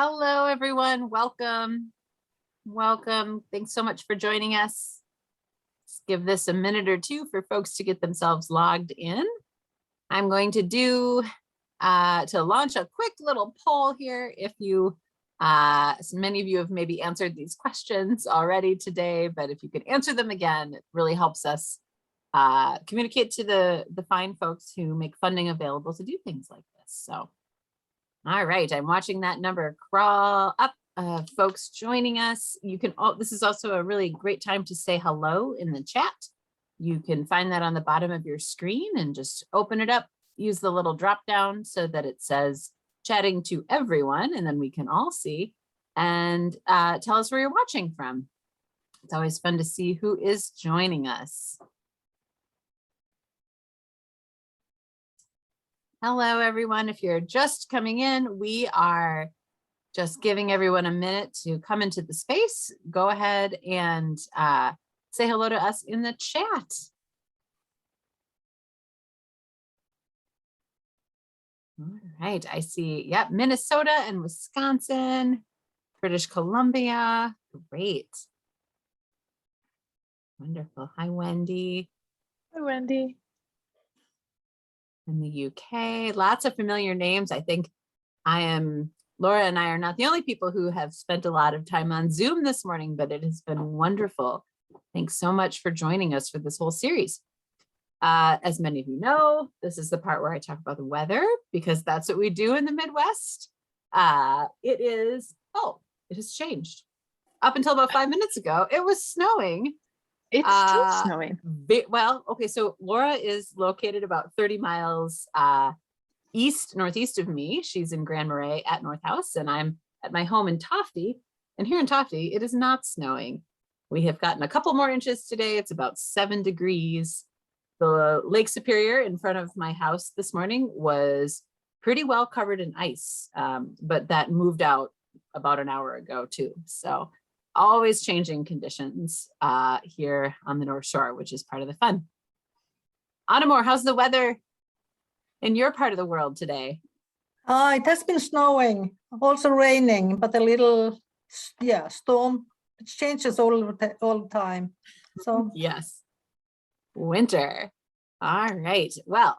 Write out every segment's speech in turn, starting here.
Hello, everyone. Welcome. Welcome. Thanks so much for joining us. Let's give this a minute or two for folks to get themselves logged in. I'm going to do to launch a quick little poll here. If you, so many of you have maybe answered these questions already today, but if you could answer them again, it really helps us communicate to the fine folks who make funding available to do things like this. So, all right, I'm watching that number crawl up. Folks joining us. You can, this is also a really great time to say hello in the chat. You can find that on the bottom of your screen and just open it up. Use the little drop down so that it says chatting to everyone, and then we can all see and tell us where you're watching from. It's always fun to see who is joining us. Hello, everyone. If you're just coming in, we are just giving everyone a minute to come into the space. Go ahead and say hello to us in the chat. All right, I see, yep, Minnesota and Wisconsin, British Columbia, great. Wonderful, hi Wendy. Hi Wendy. In the UK, lots of familiar names. I think Laura and I are not the only people who have spent a lot of time on Zoom this morning, but it has been wonderful. Thanks so much for joining us for this whole series. As many of you know, this is the part where I talk about the weather because that's what we do in the Midwest. It has changed. Up until about 5 minutes ago, it was snowing. It's still snowing. Well, okay, so Laura is located about 30 miles northeast of me. She's in Grand Marais at North House, and I'm at my home in Tofty. And here in Tofty, it is not snowing. We have gotten a couple more inches today. It's about 7 degrees. The Lake Superior in front of my house this morning was pretty well covered in ice, but that moved out about an hour ago too. So always changing conditions here on the North Shore, which is part of the fun. Annemor, how's the weather in your part of the world today? It has been snowing, also raining, but a little, storm. It changes all the time. So yes, winter. All right. Well,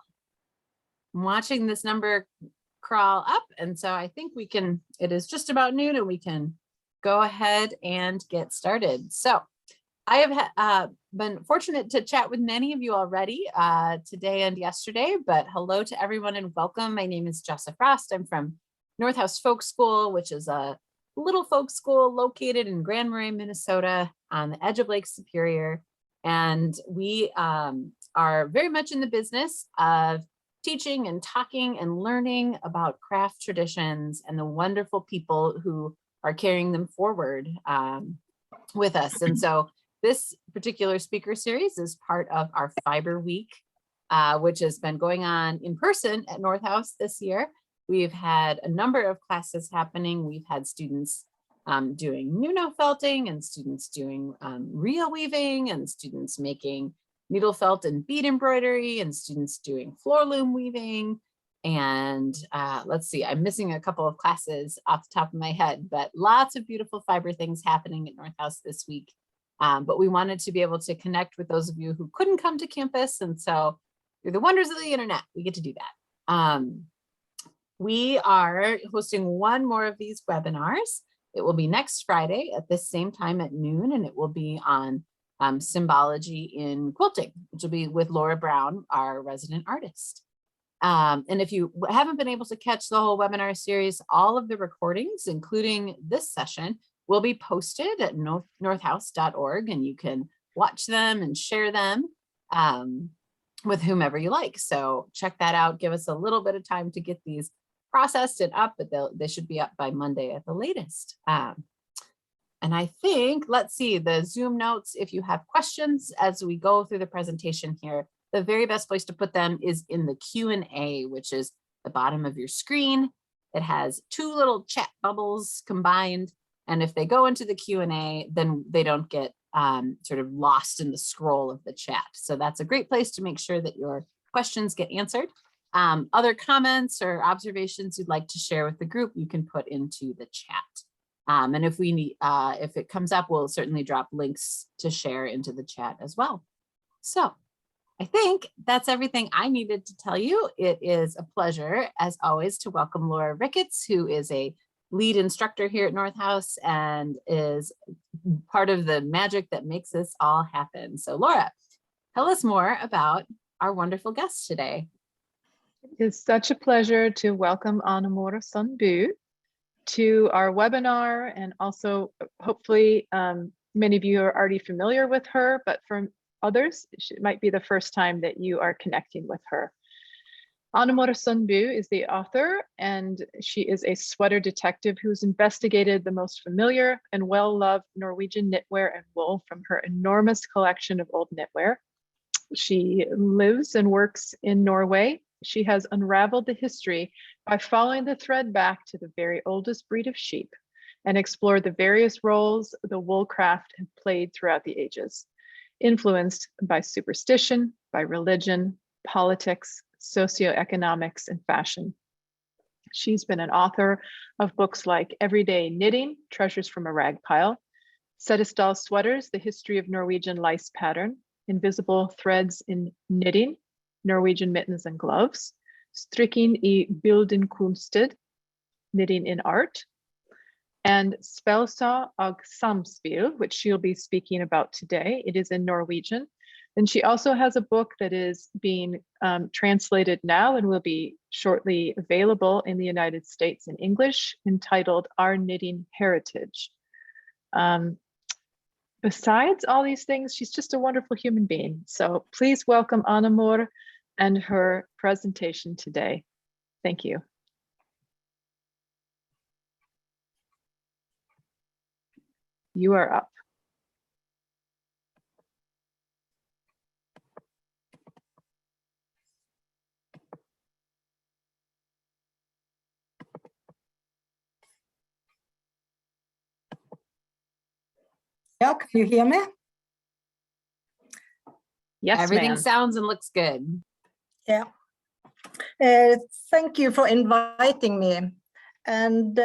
I'm watching this number crawl up, and so I think we can. It is just about noon, and we can go ahead and get started. So I have been fortunate to chat with many of you already today and yesterday, but hello to everyone and welcome. My name is Jessa Frost. I'm from North House Folk School, which is a little folk school located in Grand Marais, Minnesota, on the edge of Lake Superior. And we are very much in the business of teaching and talking and learning about craft traditions and the wonderful people who are carrying them forward with us. And so this particular speaker series is part of our Fiber Week, which has been going on in person at North House this year. We've had a number of classes happening. We've had students doing Nuno felting and students doing reel weaving and students making needle felt and bead embroidery and students doing floor loom weaving. And let's see, I'm missing a couple of classes off the top of my head, but lots of beautiful fiber things happening at North House this week. But we wanted to be able to connect with those of you who couldn't come to campus. And so through the wonders of the internet, we get to do that. We are hosting one more of these webinars. It will be next Friday at this same time at noon, and it will be on symbology in quilting, which will be with Laura Brown, our resident artist. And if you haven't been able to catch the whole webinar series, all of the recordings, including this session, will be posted at northhouse.org, and you can watch them and share them with whomever you like. So check that out. Give us a little bit of time to get these processed and up, but they should be up by Monday at the latest. And I think, let's see, the Zoom notes, if you have questions as we go through the presentation here, the very best place to put them is in the Q&A, which is the bottom of your screen. It has 2 little chat bubbles combined. And if they go into the Q&A, then they don't get sort of lost in the scroll of the chat. So that's a great place to make sure that your questions get answered. Other comments or observations you'd like to share with the group, you can put into the chat. And if we need, if it comes up, we'll certainly drop links to share into the chat as well. So I think that's everything I needed to tell you. It is a pleasure, as always, to welcome Laura Ricketts, who is a lead instructor here at North House and is part of the magic that makes this all happen. So Laura, tell us more about our wonderful guest today. It's such a pleasure to welcome Annemor Sundbø to our webinar, and also hopefully many of you are already familiar with her, but for others, it might be the first time that you are connecting with her. Annemor Sundbø is the author, and she is a sweater detective who's investigated the most familiar and well-loved Norwegian knitwear and wool from her enormous collection of old knitwear. She lives and works in Norway. She has unraveled the history by following the thread back to the very oldest breed of sheep and explored the various roles the wool craft have played throughout the ages, influenced by superstition, by religion, politics, socioeconomics, and fashion. She's been an author of books like Everyday Knitting, Treasures from a Rag Pile, Setesdal Sweaters, The History of Norwegian Lice Pattern, Invisible Threads in Knitting, Norwegian Mittens and Gloves, Strikking I Bildenkunsted, Knitting in Art, and Spelsau og Samspil, which she'll be speaking about today. It is in Norwegian. And she also has a book that is being translated now and will be shortly available in the United States in English, entitled Our Knitting Heritage. Besides all these things, she's just a wonderful human being. So please welcome Annemor and her presentation today. Thank you. You are up. Yeah, can you hear me? Yes, Everything ma'am. sounds and looks good. Yeah. Thank you for inviting me. And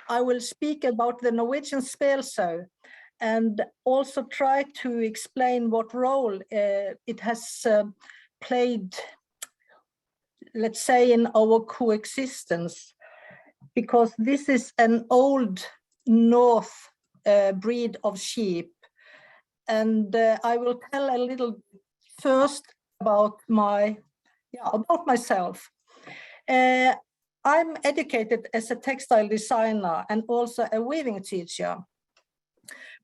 I will speak about the Norwegian Spelsau and also try to explain what role it has played, let's say, in our coexistence, because this is an old North breed of sheep. And I will tell a little first about myself. I'm educated as a textile designer and also a weaving teacher.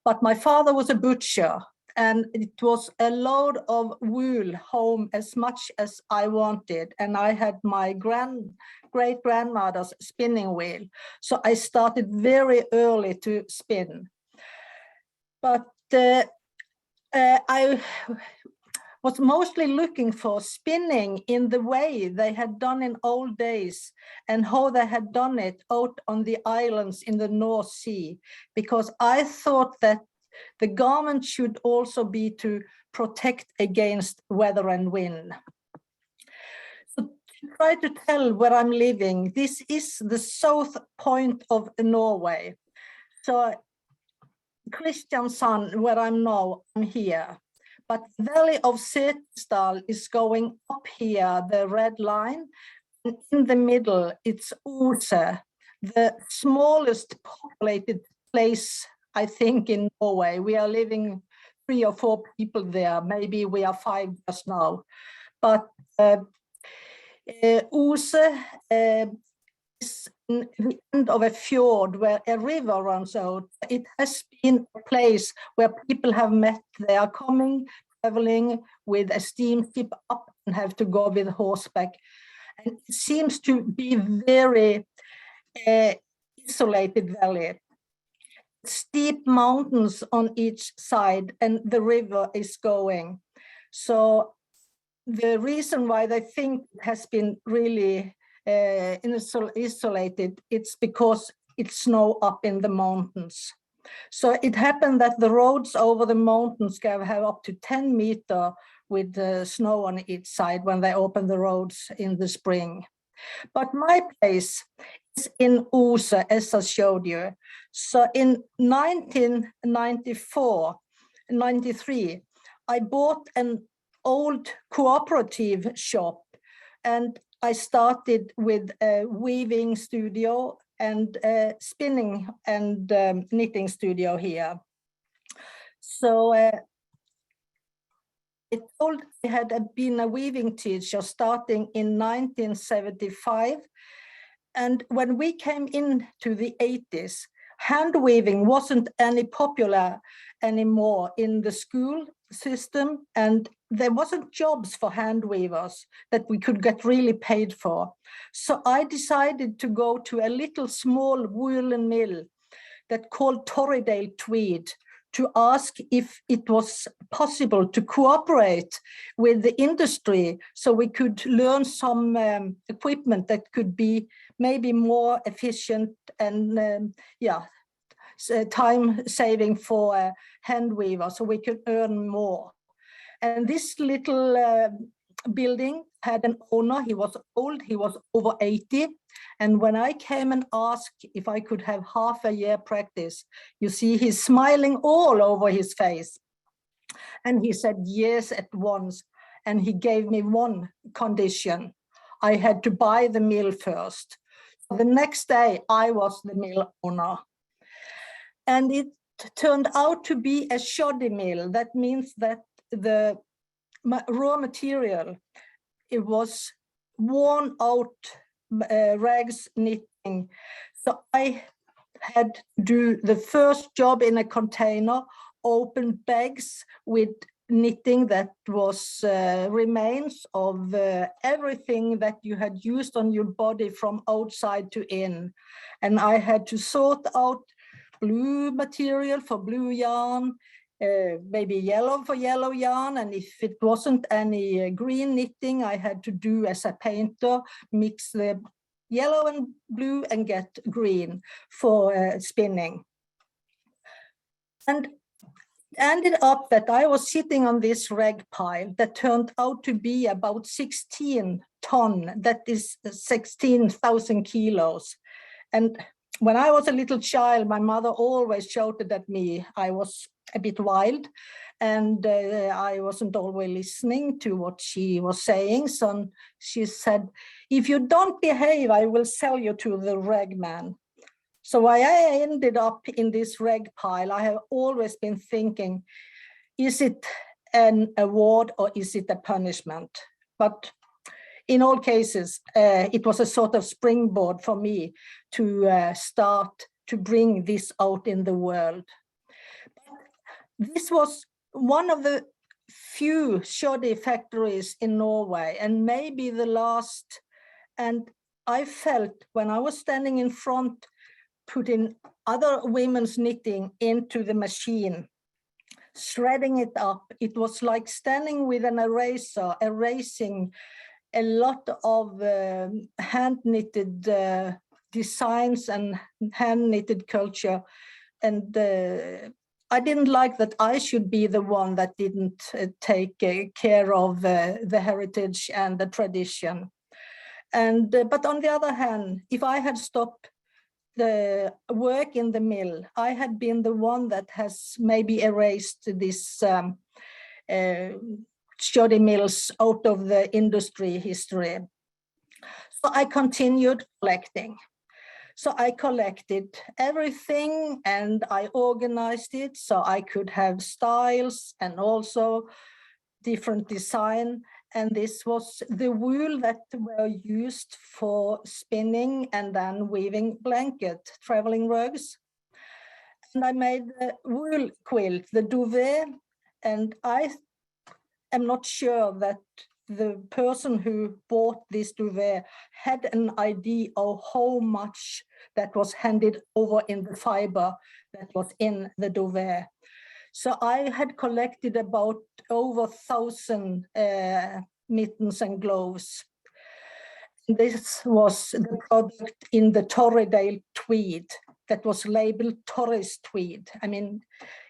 But my father was a butcher, and it was a load of wool home as much as I wanted. And I had my great-grandmother's spinning wheel. So I started very early to spin. But I was mostly looking for spinning in the way they had done in old days and how they had done it out on the islands in the North Sea, because I thought that the garment should also be to protect against weather and wind. So to try to tell where I'm living, this is the south point of Norway. So Kristiansand, where I'm now, I'm here. But the valley of Setesdal is going up here, the red line. And in the middle, it's Ose, the smallest populated place, I think, in Norway. We are living 3 or 4 people there. Maybe we are 5 just now. But Ose is in the end of a fjord where a river runs out. It has been a place where people have met. They are traveling with a steamship up and have to go with horseback. And it seems to be very isolated valley. Steep mountains on each side, and the river is going. So the reason why they think it has been really isolated, it's because it's snow up in the mountains. So it happened that the roads over the mountains can have up to 10 meters with the snow on each side when they open the roads in the spring. But my place is in Ose, as I showed you. So in 1993, I bought an old cooperative shop, and I started with a weaving studio and a spinning and knitting studio here. So I had been a weaving teacher starting in 1975. And when we came into the 80s, hand weaving wasn't any popular anymore in the school system, and there wasn't jobs for hand weavers that we could get really paid for. So I decided to go to a little small woolen mill that called Torridale Tweed to ask if it was possible to cooperate with the industry so we could learn some equipment that could be maybe more efficient and time saving for hand weavers, so we could earn more. And this little building had an owner. He was old, he was over 80. And when I came and asked if I could have half a year practice, you see, he's smiling all over his face. And he said yes at once. And he gave me one condition. I had to buy the mill first. The next day, I was the mill owner. And it turned out to be a shoddy mill. That means that the raw material, it was worn out rags knitting. So I had to do the first job in a container, open bags with knitting that was remains of everything that you had used on your body from outside to in. And I had to sort out blue material for blue yarn, maybe yellow for yellow yarn, and if it wasn't any green knitting, I had to do as a painter, mix the yellow and blue and get green for spinning. And ended up that I was sitting on this rag pile that turned out to be about 16 ton, that is 16,000 kilos. And when I was a little child, my mother always shouted at me. I was a bit wild, and I wasn't always listening to what she was saying. So she said, if you don't behave, I will sell you to the rag man. So I ended up in this rag pile. I have always been thinking, is it an award or is it a punishment? But in all cases, it was a sort of springboard for me to start to bring this out in the world. This was one of the few shoddy factories in Norway, and maybe the last. And I felt when I was standing in front, putting other women's knitting into the machine, shredding it up, it was like standing with an eraser, erasing a lot of hand-knitted designs and hand-knitted culture. And I didn't like that I should be the one that didn't take care of the heritage and the tradition. And but on the other hand, if I had stopped the work in the mill, I had been the one that has maybe erased this shoddy mills out of the industry history. So I continued collecting. So I collected everything and I organized it so I could have styles and also different design. And this was the wool that were used for spinning and then weaving blanket, traveling rugs. And I made the wool quilt, the duvet, and I am not sure that the person who bought this duvet had an idea of how much that was handed over in the fiber that was in the duvet. So I had collected about over 1,000 mittens and gloves. This was the product in the Torridale tweed that was labeled Torres tweed. I mean,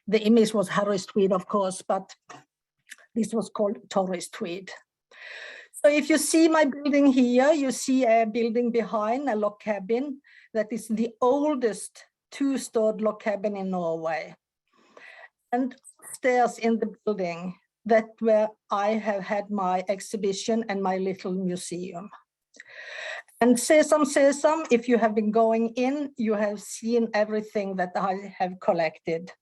the image was Harris tweed, of course, but This was called Torres tweed. So if you see my building here, you see a building behind, a log cabin, that is the oldest two-storied log cabin in Norway. And upstairs in the building, that where I have had my exhibition and my little museum. And sesame, sesame, if you have been going in, you have seen everything that I have collected.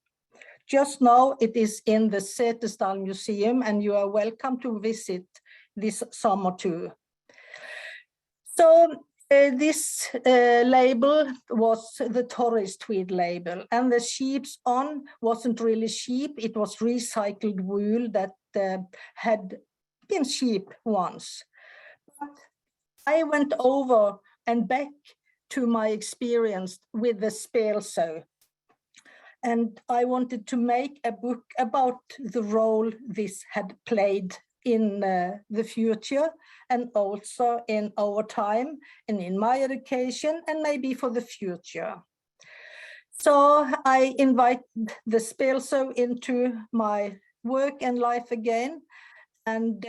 Just now it is in the Textile Museum, and you are welcome to visit this summer too. So this label was the Torres tweed label, and the sheep's on wasn't really sheep, it was recycled wool that had been sheep once. But I went over and back to my experience with the spælsau, and I wanted to make a book about the role this had played in the future, and also in our time, and in my education, and maybe for the future. So I invited the spælsau into my work and life again. And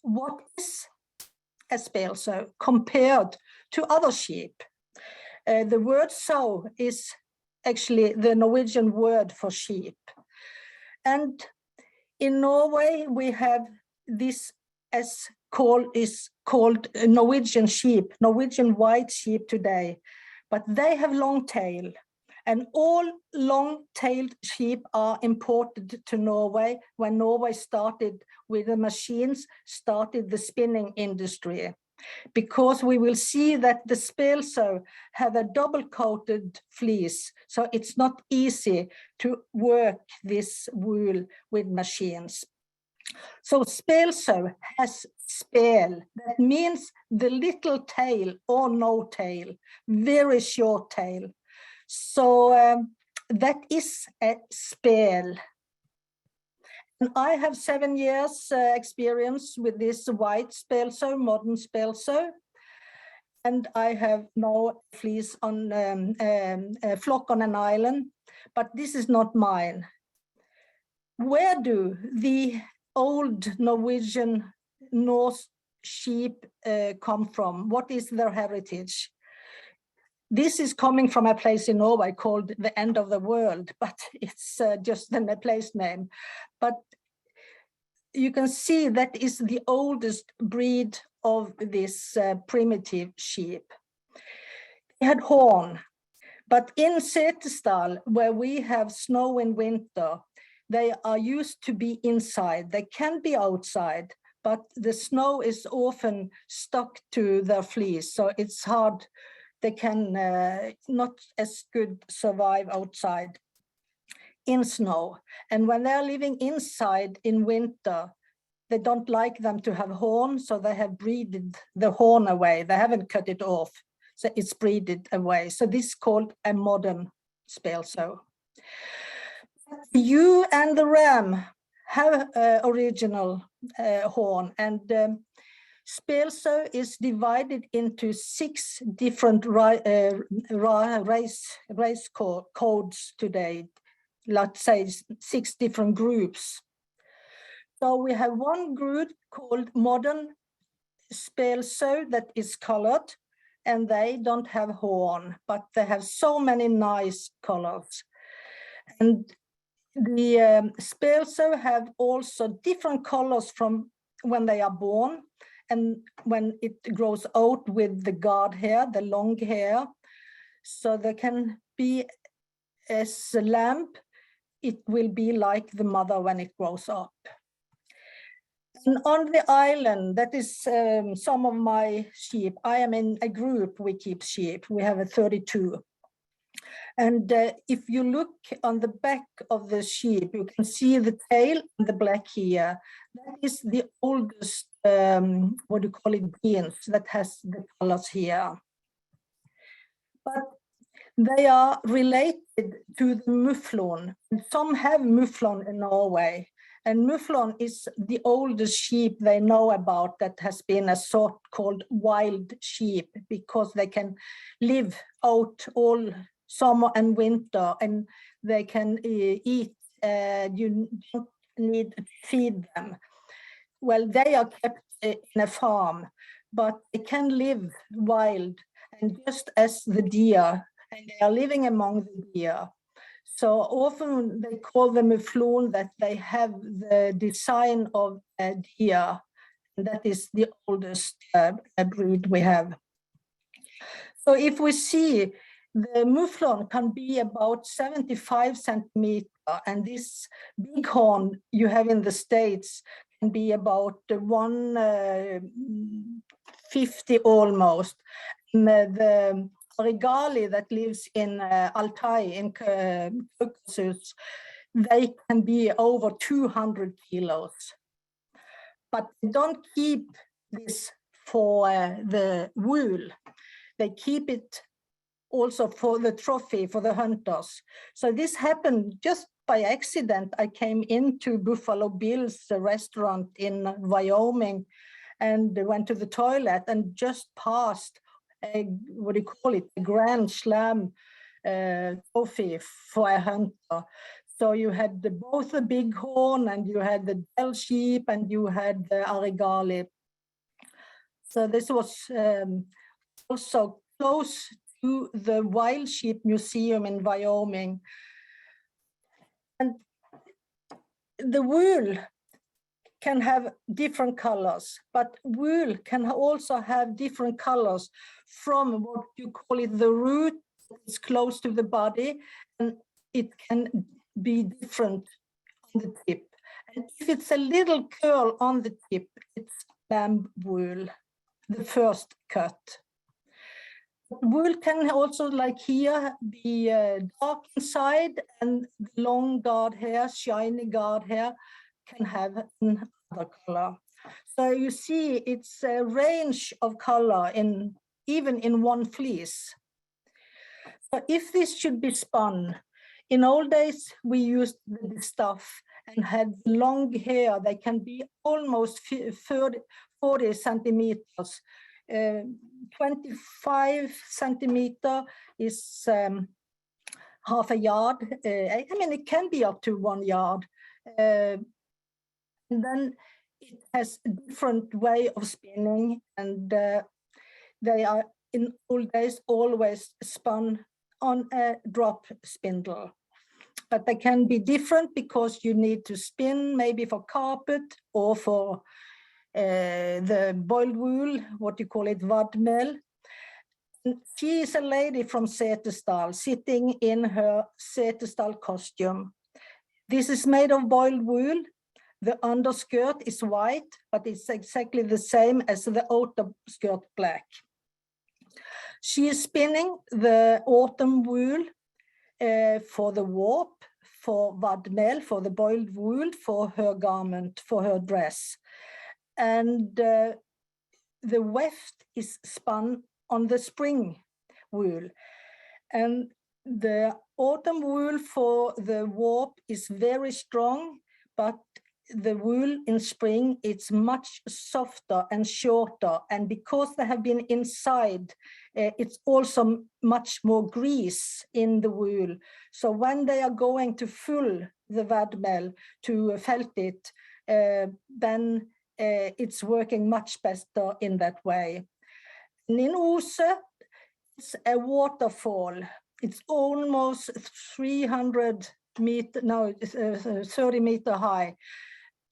what is a spælsau compared to other sheep? The word sow is actually the Norwegian word for sheep. And in Norway, we have this is called Norwegian sheep, Norwegian white sheep today, but they have long tail, and all long-tailed sheep are imported to Norway when Norway started with the machines, started the spinning industry. Because we will see that the spælsau have a double-coated fleece, so it's not easy to work this wool with machines. So spælsau has spel, that means the little tail or no tail, very short tail. So that is a spel. And I have 7 years experience with this white spælsau, modern spælsau. And I have no fleece on a flock on an island, but this is not mine. Where do the old Norwegian Norse sheep come from? What is their heritage? This is coming from a place in Norway called the End of the World, but it's just a place name. But you can see that is the oldest breed of this primitive sheep. They had horn, but in Setesdal, where we have snow in winter, they are used to be inside. They can be outside, but the snow is often stuck to their fleece, so it's hard. They can not as good survive outside in snow. And when they're living inside in winter, they don't like them to have horn, so they have breeded the horn away. They haven't cut it off, so it's breeded away. So this is called a modern spælsau. The ewe and the ram have original horn, and spælsau is divided into 6 different race codes today. Let's say 6 different groups. So we have one group called modern spælsau that is colored, and they don't have horn, but they have so many nice colors. And the spælsau have also different colors from when they are born and when it grows out with the guard hair, the long hair. So they can be as a lamb, it will be like the mother when it grows up. And on the island, that is some of my sheep. I am in a group, we keep sheep. We have a 32. And if you look on the back of the sheep, you can see the tail and the black here. That is the oldest, what do you call it, genes that has the colors here. But they are related to the mufflon. Some have mufflon in Norway. And mufflon is the oldest sheep they know about that has been a sort called wild sheep, because they can live out all summer and winter, and they can eat. You don't need to feed them. well, they are kept in a farm, but they can live wild, and just as the deer, and they are living among the deer. So often they call them a floon, that they have the design of a deer, and that is the oldest breed we have. So if we see, the mouflon can be about 75 centimeter, and this bighorn you have in the States can be about 150 almost. And the Arigali that lives in Altai, in Caucasus, they can be over 200 kilos. But they don't keep this for the wool. They keep it also for the trophy, for the hunters. So this happened just by accident. I came into Buffalo Bill's restaurant in Wyoming and went to the toilet and just passed a, what do you call it, a Grand Slam trophy for a hunter. So you had both the bighorn, and you had the Dell sheep, and you had the Arigali. So this was also close to the Wild Sheep Museum in Wyoming. And the wool can have different colors, but wool can also have different colors from what you call it, the root is close to the body, and it can be different on the tip. And if it's a little curl on the tip, it's lamb wool, the first cut. Wool can also, like here, be dark inside, and long guard hair, shiny guard hair can have another color. So you see, it's a range of color even in one fleece. So if this should be spun, in old days we used the stuff and had long hair. They can be almost 40 centimeters. 25 centimeter is half a yard. I mean, it can be up to 1 yard. And then it has a different way of spinning, and they are in old days always spun on a drop spindle. But they can be different because you need to spin maybe for carpet or for the boiled wool, what you call it, vadmel. She is a lady from Setesdal sitting in her Setesdal costume. This is made of boiled wool. The underskirt is white, but it's exactly the same as the outer skirt black. She is spinning the autumn wool for the warp, for vadmel, for the boiled wool, for her garment, for her dress. And the weft is spun on the spring wool. And the autumn wool for the warp is very strong, but the wool in spring, it's much softer and shorter. And because they have been inside, it's also much more grease in the wool. So when they are going to full the vadmel to felt it, then it's working much better in that way. And in Ose, it's a waterfall. It's almost 300 meter, no, 30 meter high.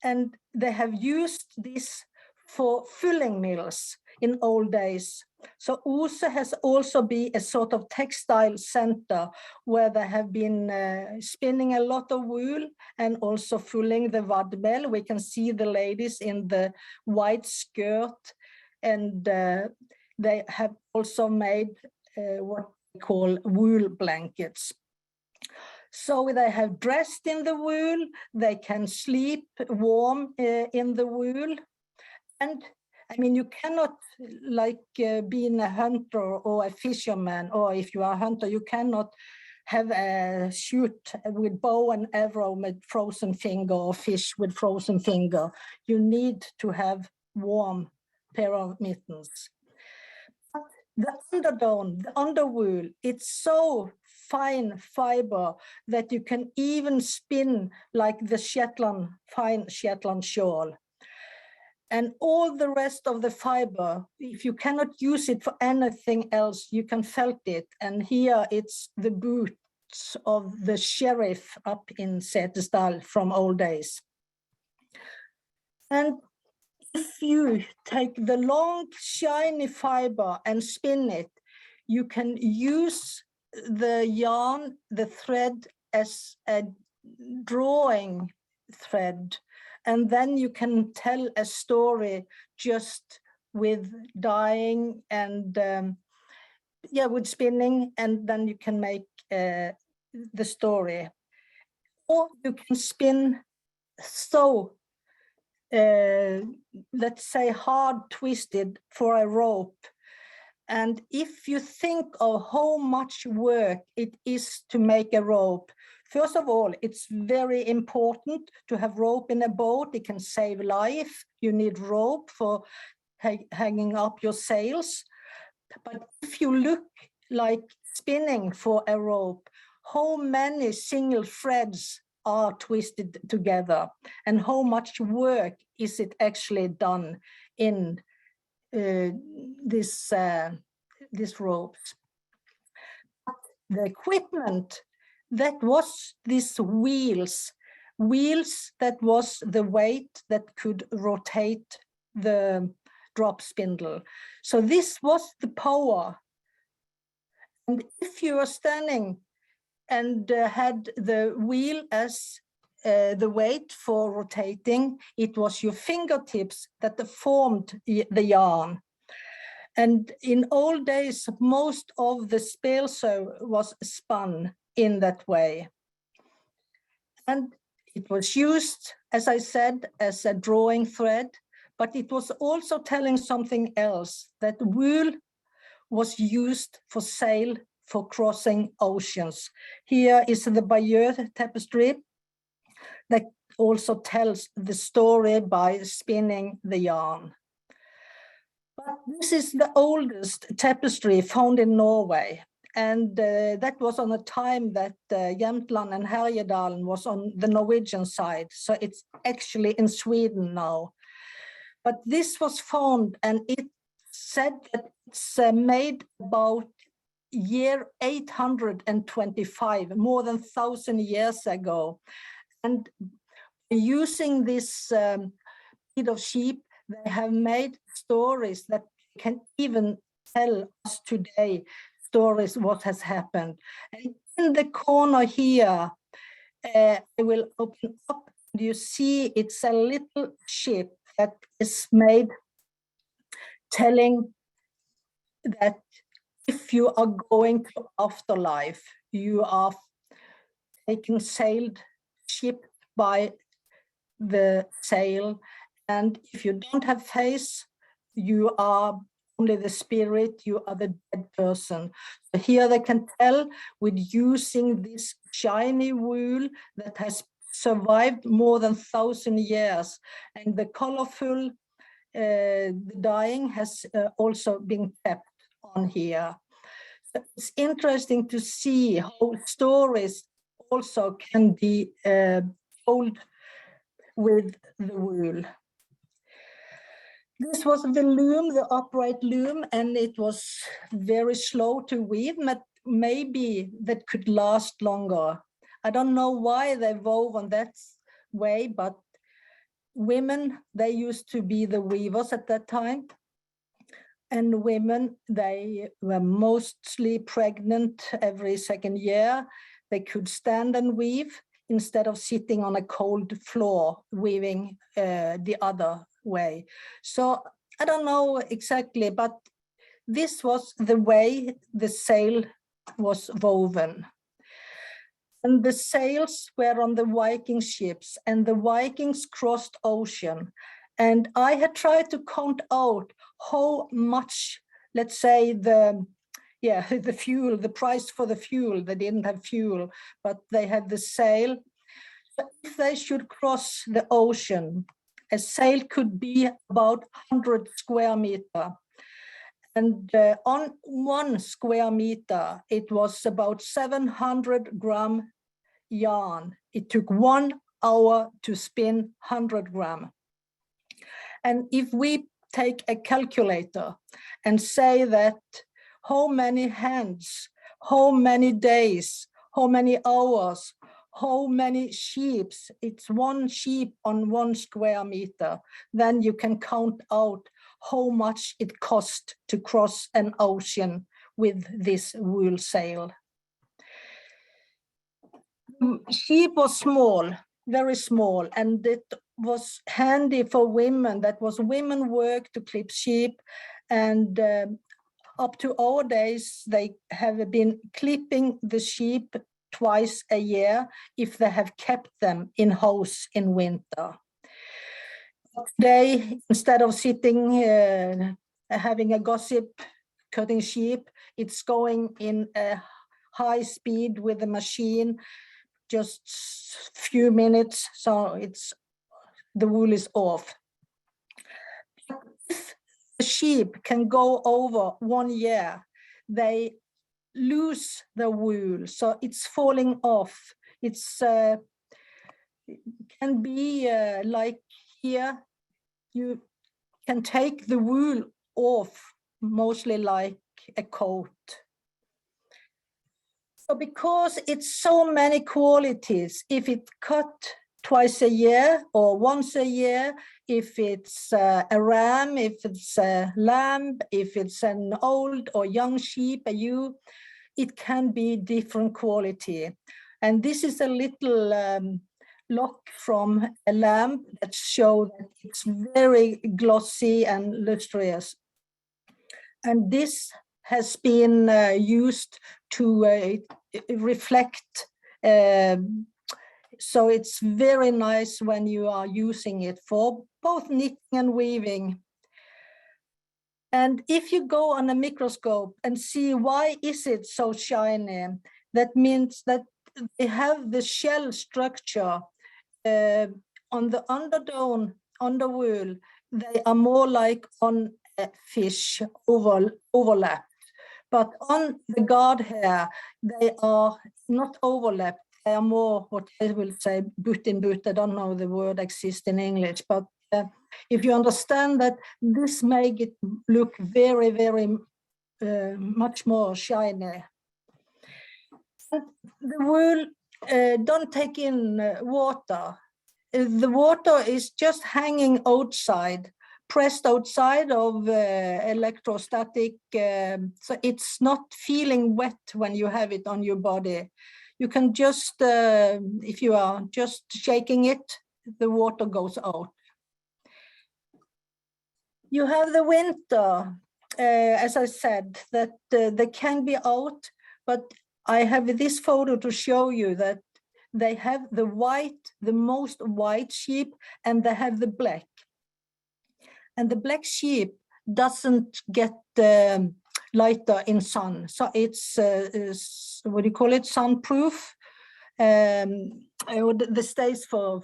And they have used this for fulling mills in old days. So Ose has also been a sort of textile center where they have been spinning a lot of wool and also fulling the vadmel. We can see the ladies in the white skirt, and they have also made what we call wool blankets. So they have dressed in the wool, they can sleep warm in the wool. And I mean, you cannot, like being a hunter or a fisherman, or if you are a hunter, you cannot have a shoot with bow and arrow with frozen finger, or fish with frozen finger. You need to have warm pair of mittens. But the underdown, the underwool, it's so fine fiber that you can even spin like the Shetland, fine Shetland shawl. And all the rest of the fiber, if you cannot use it for anything else, you can felt it. And here it's the boots of the sheriff up in Textile from old days. And if you take the long shiny fiber and spin it, you can use the yarn, the thread, as a drawing thread. And then you can tell a story just with dyeing and with spinning, and then you can make the story. Or you can spin so, let's say, hard twisted for a rope. And if you think of how much work it is to make a rope, first of all, it's very important to have rope in a boat. It can save life. You need rope for hanging up your sails. But if you look like spinning for a rope, how many single threads are twisted together, and how much work is it actually done in this ropes. The equipment, that was these wheels that was the weight that could rotate the drop spindle. So this was the power. And if you are standing and had the wheel as the weight for rotating, it was your fingertips that formed the yarn. And in old days, most of the spælsau was spun in that way. And it was used, as I said, as a drawing thread, but it was also telling something else, that wool was used for sail, for crossing oceans. Here is the Bayeux tapestry that also tells the story by spinning the yarn. But this is the oldest tapestry found in Norway. And that was on a time that Jämtland and Härjedalen was on the Norwegian side. So it's actually in Sweden now. But this was found, and it said that it's made about year 825, more than 1,000 years ago. And using this feet of sheep, they have made stories that can even tell us today stories what has happened. And in the corner here, I will open up. You see it's a little ship that is made, telling that if you are going to afterlife, you are taking sailed ship by the sail. And if you don't have face, you are only the spirit, you are the dead person. So here they can tell with using this shiny wool that has survived more than 1,000 years. And the colorful the dyeing has also been kept on here. So it's interesting to see how stories also can be told with the wool. This was the loom, the upright loom, and it was very slow to weave, but maybe that could last longer. I don't know why they wove on that way, but women, they used to be the weavers at that time. And women, they were mostly pregnant every second year. They could stand and weave instead of sitting on a cold floor weaving the other way. So I don't know exactly, but this was the way the sail was woven. And the sails were on the Viking ships, and the Vikings crossed ocean. And I had tried to count out how much, let's say, the fuel, the price for the fuel. They didn't have fuel, but they had the sail. So if they should cross the ocean, a sail could be about 100 square meter. And on 1 square meter, it was about 700 gram yarn. It took 1 hour to spin 100 gram. And if we take a calculator and say that how many hands, how many days, how many hours, how many sheep, it's one sheep on 1 square meter, then you can count out how much it costs to cross an ocean with this wool sail. Sheep was small, very small, and it was handy for women. That was women work to clip sheep, and up to our days, they have been clipping the sheep twice a year if they have kept them in house in winter. Today, instead of sitting having a gossip, cutting sheep, it's going in a high speed with the machine, just few minutes, so the wool is off. If the sheep can go over 1 year, they lose the wool, so it's falling off. It can be like here, you can take the wool off, mostly like a coat. So because it's so many qualities, if it's cut twice a year or once a year, if it's a ram, if it's a lamb, if it's an old or young sheep, a ewe, it can be different quality. And this is a little lock from a lamb that shows that it's very glossy and lustrous. And this has been used to reflect, so it's very nice when you are using it for both knitting and weaving. And if you go on a microscope and see why is it so shiny, that means that they have the shell structure on the underwool. They are more like on a fish overlapped. But on the guard hair, they are not overlapped. They are more what I will say boot in boot. I don't know the word exists in English, but if you understand that, this make it look very, very much more shiny. And the wool don't take in water. The water is just hanging outside, pressed outside of electrostatic, so it's not feeling wet when you have it on your body. You can just, if you are just shaking it, the water goes out. You have the winter, as I said, that they can be out, but I have this photo to show you that they have the white, the most white sheep, and they have the black. And the black sheep doesn't get lighter in sun. So it's, what do you call it, sunproof? The stays for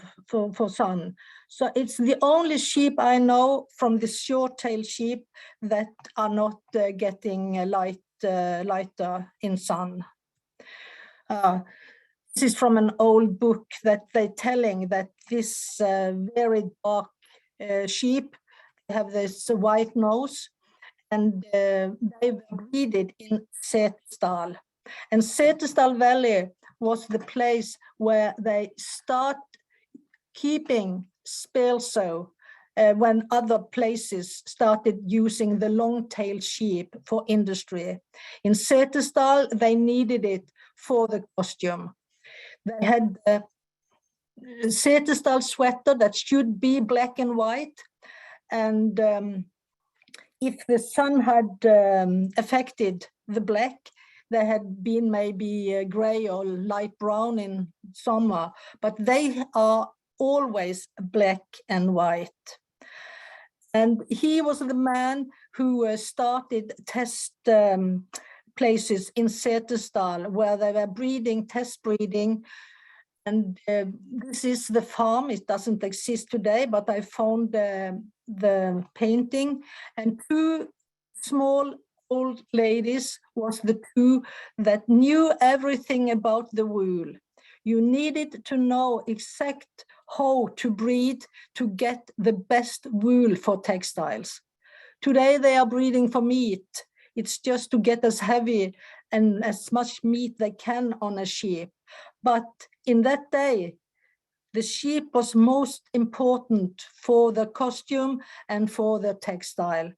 sun. So it's the only sheep I know from the short-tailed sheep that are not getting lighter in sun. This is from an old book that they're telling that this very dark sheep have this white nose, and they breeded in Setesdal. And Setesdal Valley was the place where they start keeping spælsau when other places started using the long-tailed sheep for industry. In Setesdal, they needed it for the costume. They had a Setesdal sweater that should be black and white, and if the sun had affected the black, they had been maybe gray or light brown in summer, but they are always black and white. And he was the man who started test places in Setesdal where they were breeding, test breeding. And this is the farm. It doesn't exist today, but I found the painting, and two small old ladies was the two that knew everything about the wool. You needed to know exact how to breed to get the best wool for textiles. Today they are breeding for meat. It's just to get as heavy and as much meat they can on a sheep. But in that day, the sheep was most important for the costume and for the textile.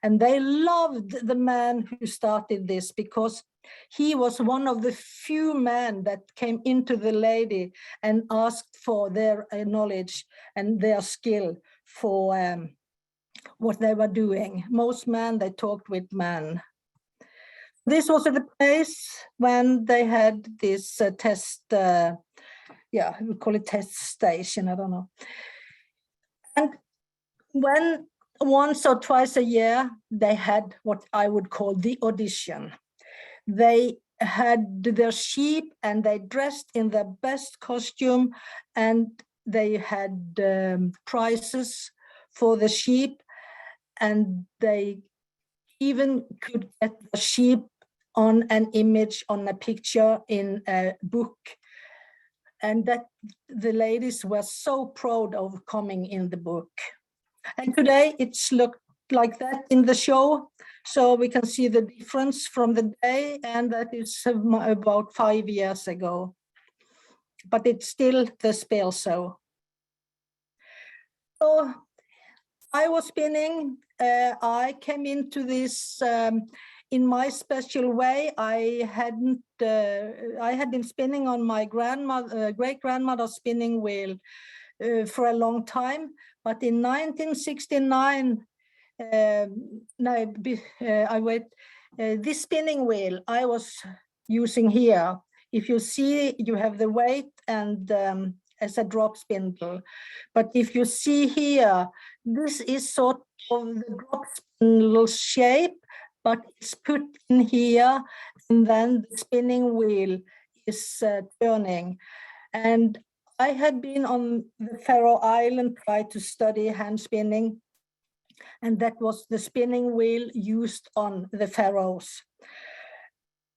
And they loved the man who started this because he was one of the few men that came into the lady and asked for their knowledge and their skill for what they were doing. Most men, they talked with men. This was the place when they had this test, we call it test station, I don't know. And when once or twice a year, they had what I would call the audition. They had their sheep and they dressed in their best costume and they had prizes for the sheep, and they even could get the sheep on an image, on a picture in a book. And that the ladies were so proud of coming in the book. And today it's looked like that in the show. So we can see the difference from the day, and that is about 5 years ago. But it's still the spælsau. So I was spinning. I came into this in my special way. I had been spinning on my great-grandmother's spinning wheel for a long time. But in 1969, this spinning wheel I was using here. If you see, you have the weight and as a drop spindle. But if you see here, this is sort of the drop spindle shape, but it's put in here, and then the spinning wheel is turning. And I had been on the Faroe Island, tried to study hand spinning, and that was the spinning wheel used on the Faroes.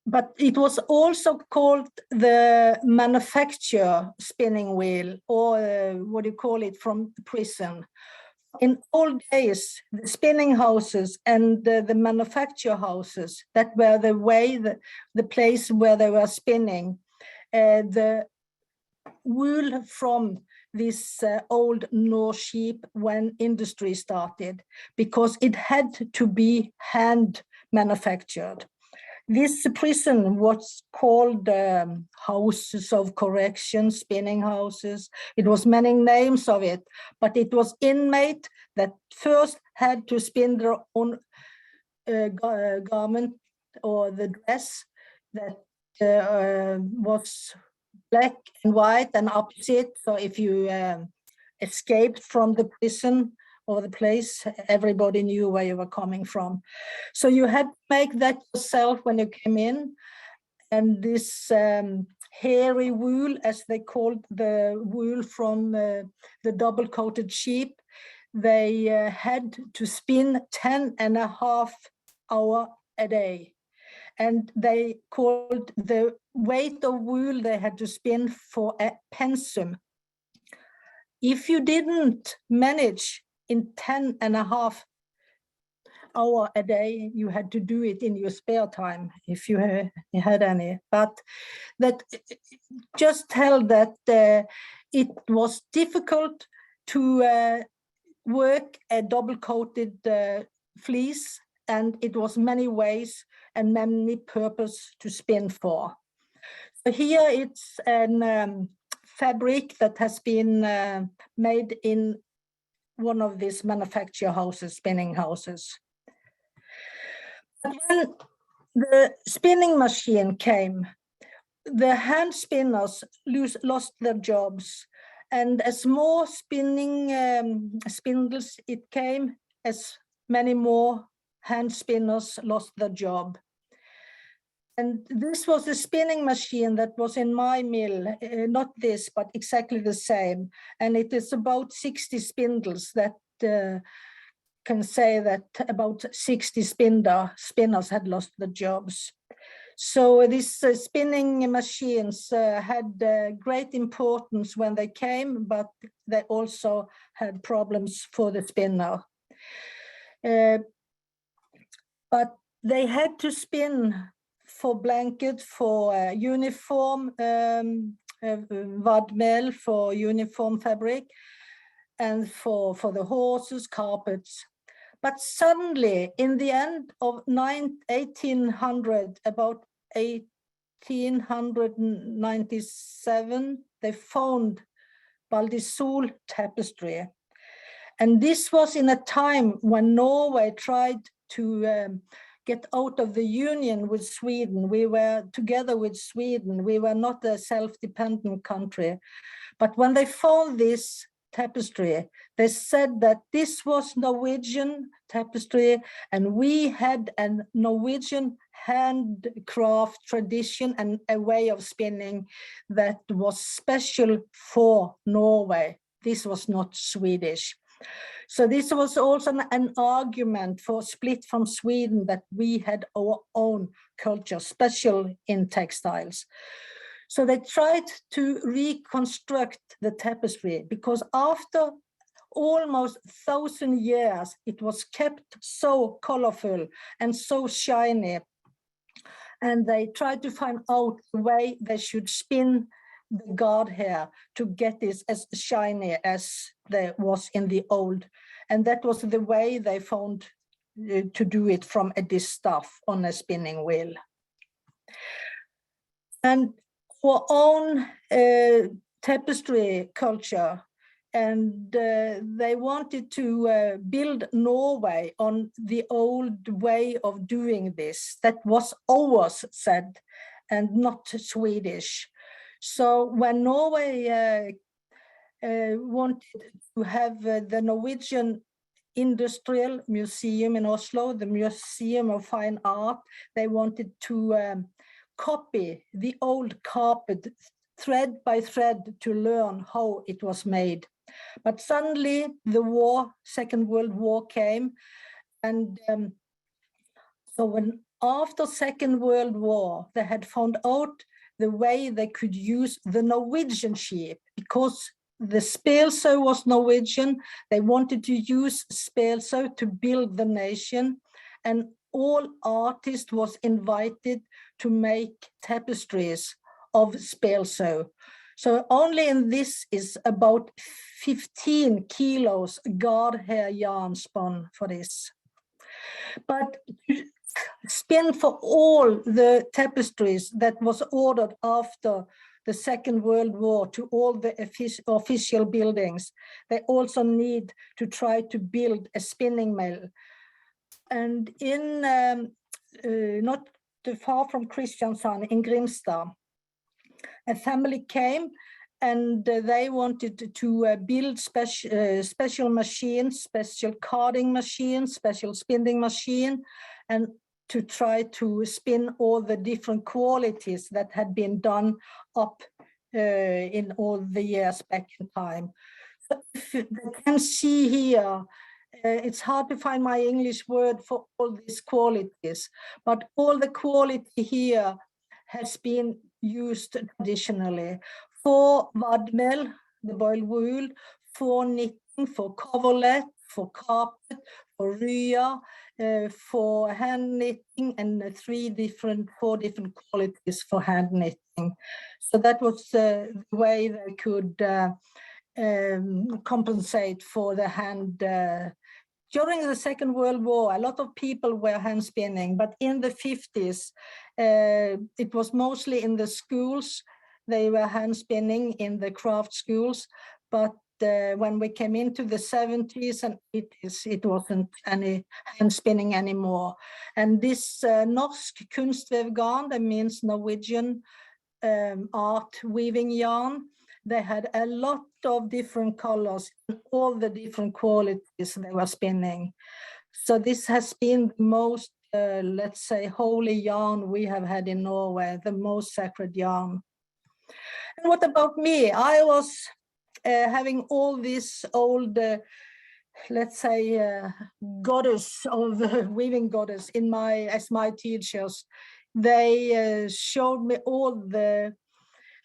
But it was also called the manufacture spinning wheel, or what do you call it, from prison. In old days, the spinning houses and the manufacture houses, that were the way, the place where they were spinning, the wool from this old Norse sheep when industry started, because it had to be hand manufactured. This prison was called houses of correction, spinning houses. It was many names of it, but it was inmate that first had to spin their own garment or the dress that was black and white and opposite. So if you escaped from the prison or the place, everybody knew where you were coming from. So you had to make that yourself when you came in. And this hairy wool, as they called the wool from the double-coated sheep, they had to spin 10.5 hours a day. And they called the weight of wool they had to spin for a pensum. If you didn't manage in 10.5 hours a day, you had to do it in your spare time if you had any. But that just tell that it was difficult to work a double-coated fleece, and it was many ways and many purpose to spin for. So here it's an fabric that has been made in one of these manufacture houses, spinning houses. But when the spinning machine came, the hand spinners lost their jobs, and as more spinning spindles it came, as many more hand spinners lost their job. And this was the spinning machine that was in my mill, not this, but exactly the same. And it is about 60 spindles that can say that about 60 spinners had lost their jobs. So these spinning machines had great importance when they came, but they also had problems for the spinner. But they had to spin for blanket, for uniform, vadmel, for uniform fabric, and for the horses, carpets. But suddenly, in the end of 1800, about 1897, they found Baldisol tapestry. And this was in a time when Norway tried to get out of the union with Sweden. We were together with Sweden. We were not a self-dependent country. But when they found this tapestry, they said that this was Norwegian tapestry, and we had a Norwegian handcraft tradition and a way of spinning that was special for Norway. This was not Swedish. So this was also an argument for split from Sweden, that we had our own culture, special in textiles. So they tried to reconstruct the tapestry, because after almost 1,000 years, it was kept so colorful and so shiny. And they tried to find out the way they should spin the guard hair to get this as shiny as there was in the old. And that was the way they found to do it, from a dish stuff on a spinning wheel. And our own tapestry culture, and they wanted to build Norway on the old way of doing this. That was ours, said, and not Swedish. So when Norway wanted to have the Norwegian Industrial Museum in Oslo, the Museum of Fine Art, they wanted to copy the old carpet thread by thread to learn how it was made. But suddenly the war, Second World War came, and so when after Second World War, they had found out the way they could use the Norwegian ship, because the spælsau was Norwegian. They wanted to use spælsau to build the nation, and all artists was invited to make tapestries of spælsau. So only in this is about 15 kilos guard hair yarn spun for this. But spin for all the tapestries that was ordered after the Second World War to all the official buildings, they also need to try to build a spinning mill. And in not too far from Kristiansand, in Grimstad, a family came and they wanted to build special machines, special carding machines, special spinning machine, and to try to spin all the different qualities that had been done up in all the years back in time. So if you can see here, it's hard to find my English word for all these qualities, but all the quality here has been used traditionally for vadmel, the boiled wool, for knitting, for coverlet, for carpet, for rya, for hand knitting, and 4 different qualities for hand knitting. So that was the way they could compensate for the hand. During the Second World War, a lot of people were hand spinning, but in the 50s, it was mostly in the schools. They were hand spinning in the craft schools, but when we came into the 70s and 80s, it wasn't any hand spinning anymore. And this norsk kunstvävgarn, that means Norwegian art weaving yarn, they had a lot of different colors, all the different qualities they were spinning. So this has been the most, let's say, holy yarn we have had in Norway, the most sacred yarn. And what about me? I was having all these old, let's say, goddess of weaving goddess as my teachers They showed me all the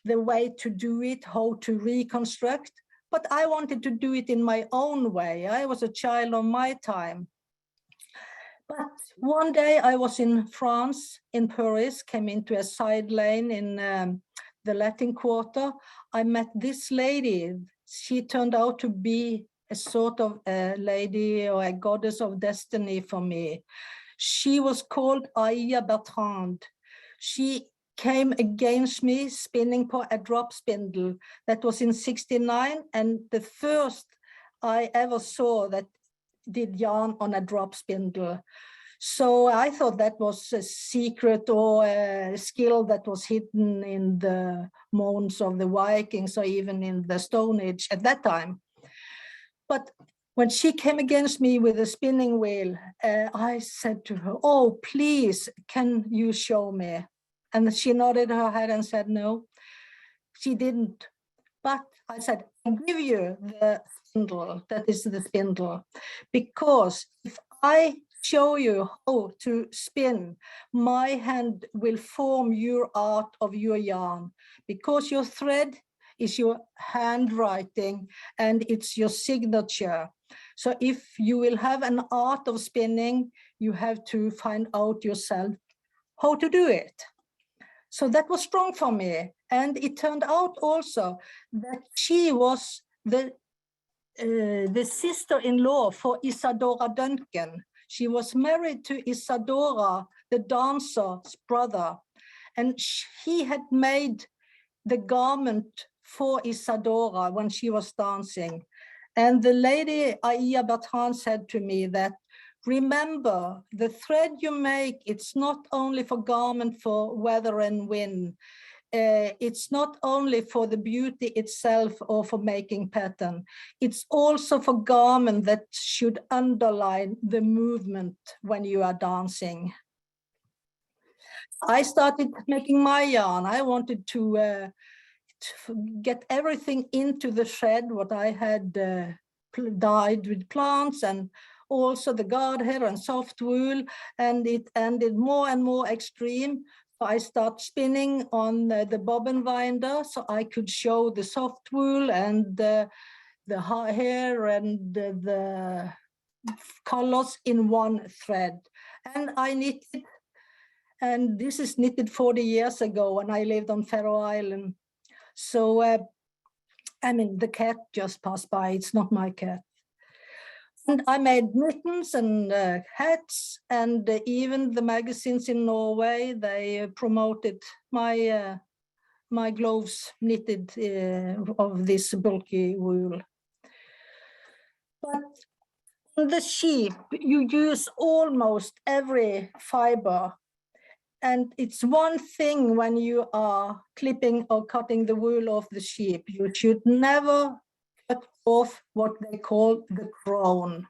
way to do it, how to reconstruct, but I wanted to do it in my own way. I was a child of my time. But one day I was in France, in Paris, came into a side lane in the Latin Quarter. I met this lady. She turned out to be a sort of a lady or a goddess of destiny for me. She was called Aya Bertrand. She came against me spinning a drop spindle. That was in '69, and the first I ever saw that did yarn on a drop spindle. So I thought that was a secret or a skill that was hidden in the mounds of the Vikings or even in the Stone Age at that time. But when she came against me with a spinning wheel, I said to her, "Oh, please, can you show me?" And she nodded her head and said no. She didn't. But I said, "I'll give you the spindle, that is the spindle, because if I show you how to spin, my hand will form your art of your yarn, because your thread is your handwriting and it's your signature. So if you will have an art of spinning, you have to find out yourself how to do it." So that was strong for me. And it turned out also that she was the sister-in-law for Isadora Duncan. She was married to Isadora, the dancer's brother. And he had made the garment for Isadora when she was dancing. And the lady Aya Bertrand said to me that, "Remember, the thread you make, it's not only for garment for weather and wind. It's not only for the beauty itself or for making pattern. It's also for garment that should underline the movement when you are dancing." I started making my yarn. I wanted to get everything into the thread, what I had dyed with plants, and also the guard hair and soft wool, and it ended more and more extreme. So I started spinning on the bobbin winder so I could show the soft wool and the hair and the colors in one thread. And I knitted, and this is knitted 40 years ago when I lived on Faroe Island. So, I mean, the cat just passed by, it's not my cat. And I made mittens and hats, and even the magazines in Norway, they promoted my my gloves knitted of this bulky wool. But on the sheep, you use almost every fiber. And it's one thing when you are clipping or cutting the wool off the sheep, you should never cut off what they call the crown.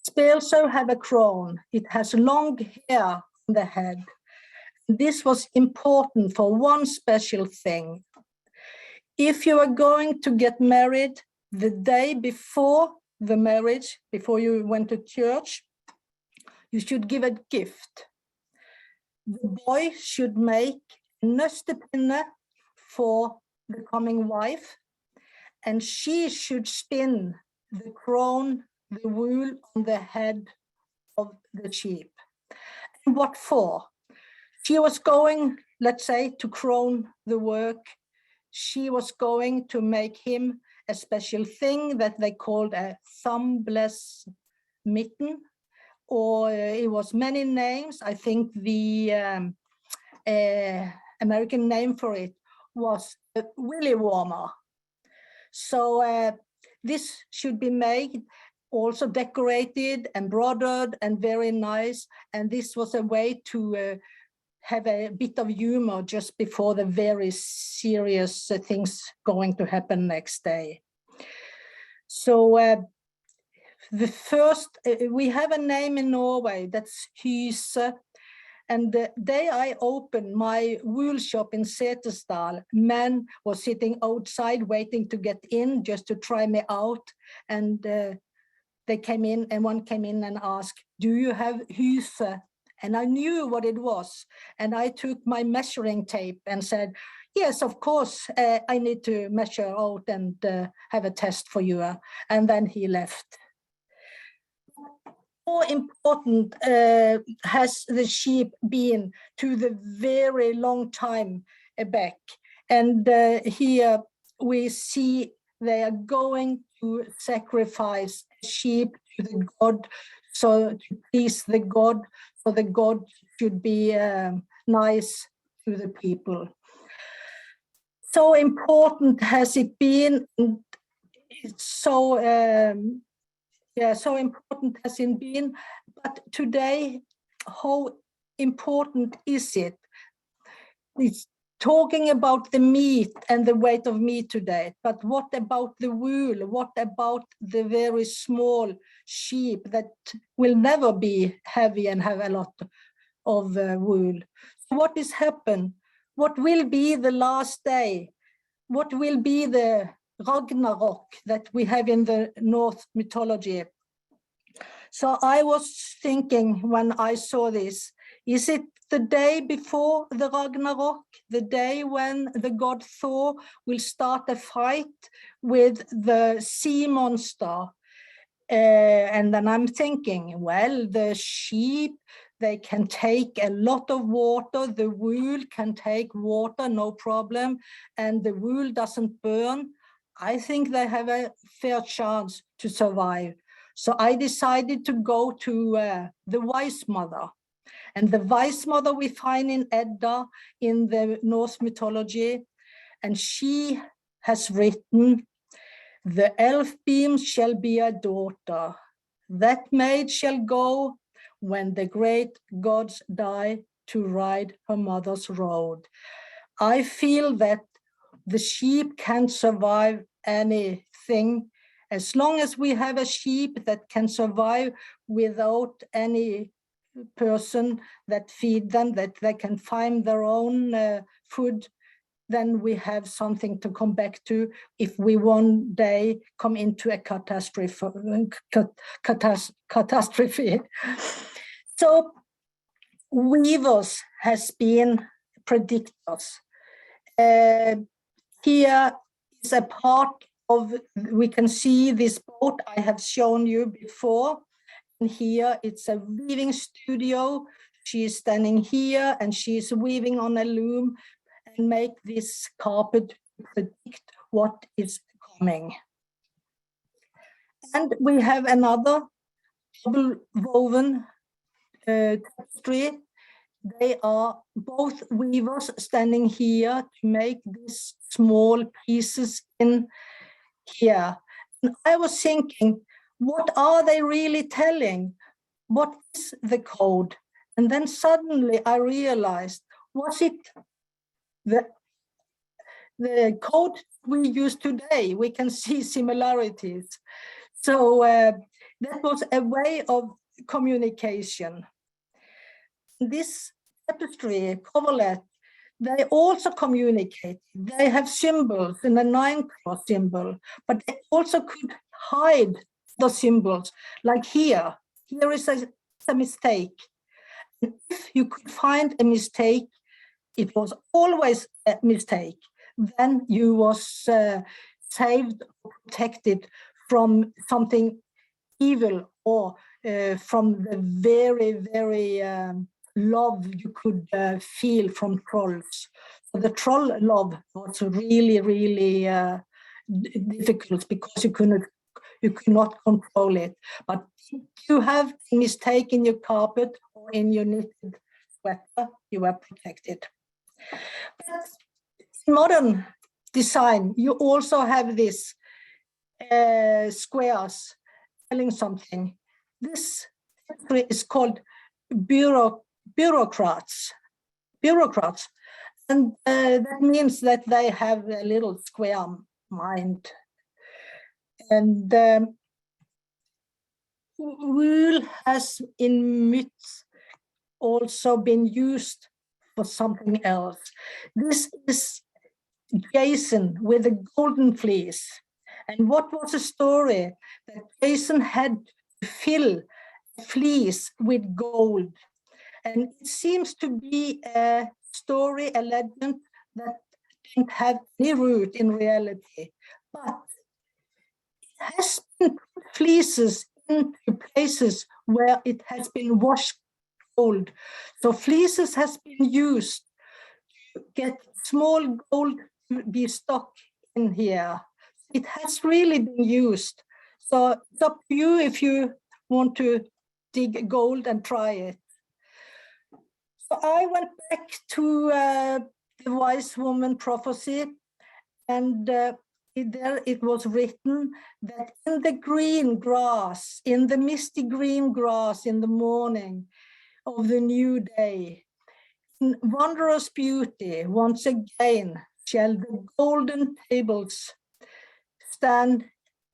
Spelsau have a crown. It has long hair on the head. This was important for one special thing. If you are going to get married, the day before the marriage, before you went to church, you should give a gift. The boy should make a nøstepinne for the coming wife, and she should spin the crown, the wool on the head of the sheep. And what for? She was going, let's say, to crown the work. She was going to make him a special thing that they called a thumbless mitten, or it was many names. I think the American name for it was willy warmer. So this should be made, also decorated, embroidered, and very nice. And this was a way to have a bit of humor just before the very serious things going to happen next day. So the first, we have a name in Norway, that's Hyse. And the day I opened my wool shop in Setesdal, men was sitting outside waiting to get in just to try me out. And they came in, and one came in and asked, "Do you have Hyse?" And I knew what it was. And I took my measuring tape and said, yes, of course, I need to measure out and have a test for you. And then he left. More important has the sheep been to the very long time back. And here we see they are going to sacrifice sheep to the god, so to please the god, so the god should be nice to the people. So important has it been, and it's so so important has it been, but today, how important is it? It's talking about the meat and the weight of meat today, but what about the wool? What about the very small sheep that will never be heavy and have a lot of wool? So what is happened? What will be the last day? What will be the Ragnarok that we have in the Norse mythology? So I was thinking when I saw this, is it the day before the Ragnarok, the day when the god Thor will start a fight with the sea monster? And then I'm thinking, well, the sheep, they can take a lot of water, the wool can take water, no problem, and the wool doesn't burn. I think they have a fair chance to survive. So I decided to go to the Wise Mother. And the Wise Mother we find in Edda, in the Norse mythology, and she has written, the elf beam shall be a daughter. That maid shall go when the great gods die to ride her mother's road. I feel that the sheep can survive anything. As long as we have a sheep that can survive without any person that feed them, that they can find their own food, then we have something to come back to if we one day come into a catastrophe. So weavers has been predictors. Here is a part of, we can see this boat I have shown you before. And here it's a weaving studio. She is standing here and she is weaving on a loom and make this carpet to predict what is coming. And we have another double woven tapestry. They are both weavers standing here to make these small pieces in here. And I was thinking, what are they really telling? What is the code? And then suddenly I realized, was it the code we use today? We can see similarities. So that was a way of communication. This tapestry, coverlet, they also communicate. They have symbols in a 9-cross symbol, but they also could hide the symbols. Like here is a mistake. And if you could find a mistake, it was always a mistake. Then you was saved, protected from something evil, or from the very, very love you could feel from trolls. So the troll love was really, really difficult because you could not control it. But if you have a mistake in your carpet or in your knitted sweater, you are protected. But in modern design, you also have this squares telling something. This is called bureaucrats, and that means that they have a little square mind. And wool has in myths also been used for something else. This is Jason with a golden fleece. And what was the story? That Jason had to fill a fleece with gold. And it seems to be a story, a legend that didn't have any root in reality. But it has been put fleeces into places where it has been washed gold. So fleeces has been used to get small gold to be stuck in here. It has really been used. So it's up to you if you want to dig gold and try it. So I went back to the wise woman prophecy, and there it was written that in the green grass, in the misty green grass in the morning of the new day, in wondrous beauty, once again shall the golden tables stand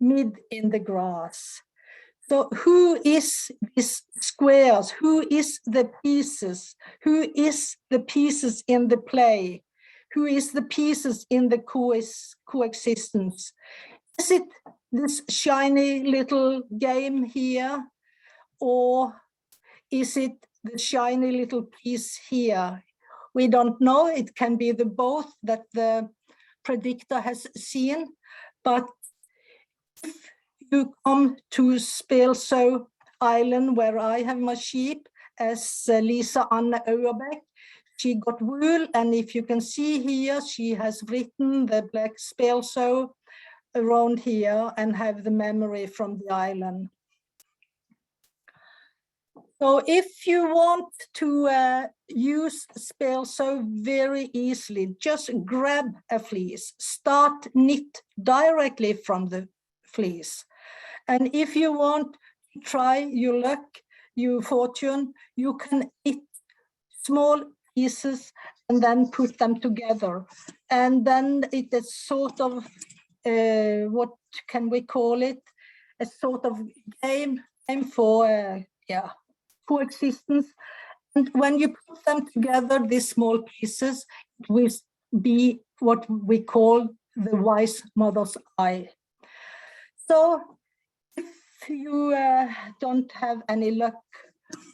mid in the grass. So who is these squares? Who is the pieces? Who is the pieces in the play? Who is the pieces in the coexistence? Is it this shiny little game here? Or is it the shiny little piece here? We don't know. It can be the both that the predictor has seen. But if you come to Spelsau Island, where I have my sheep, as Lisa Anne Auerbäck, she got wool, and if you can see here, she has written the black Spelsau around here and have the memory from the island. So if you want to use Spelsau very easily, just grab a fleece, start knit directly from the fleece. And if you want to try your luck, your fortune, you can knit small pieces and then put them together. And then it is sort of, what can we call it? A sort of game for, coexistence. And when you put them together, these small pieces, it will be what we call the wise mother's eye. So if you don't have any luck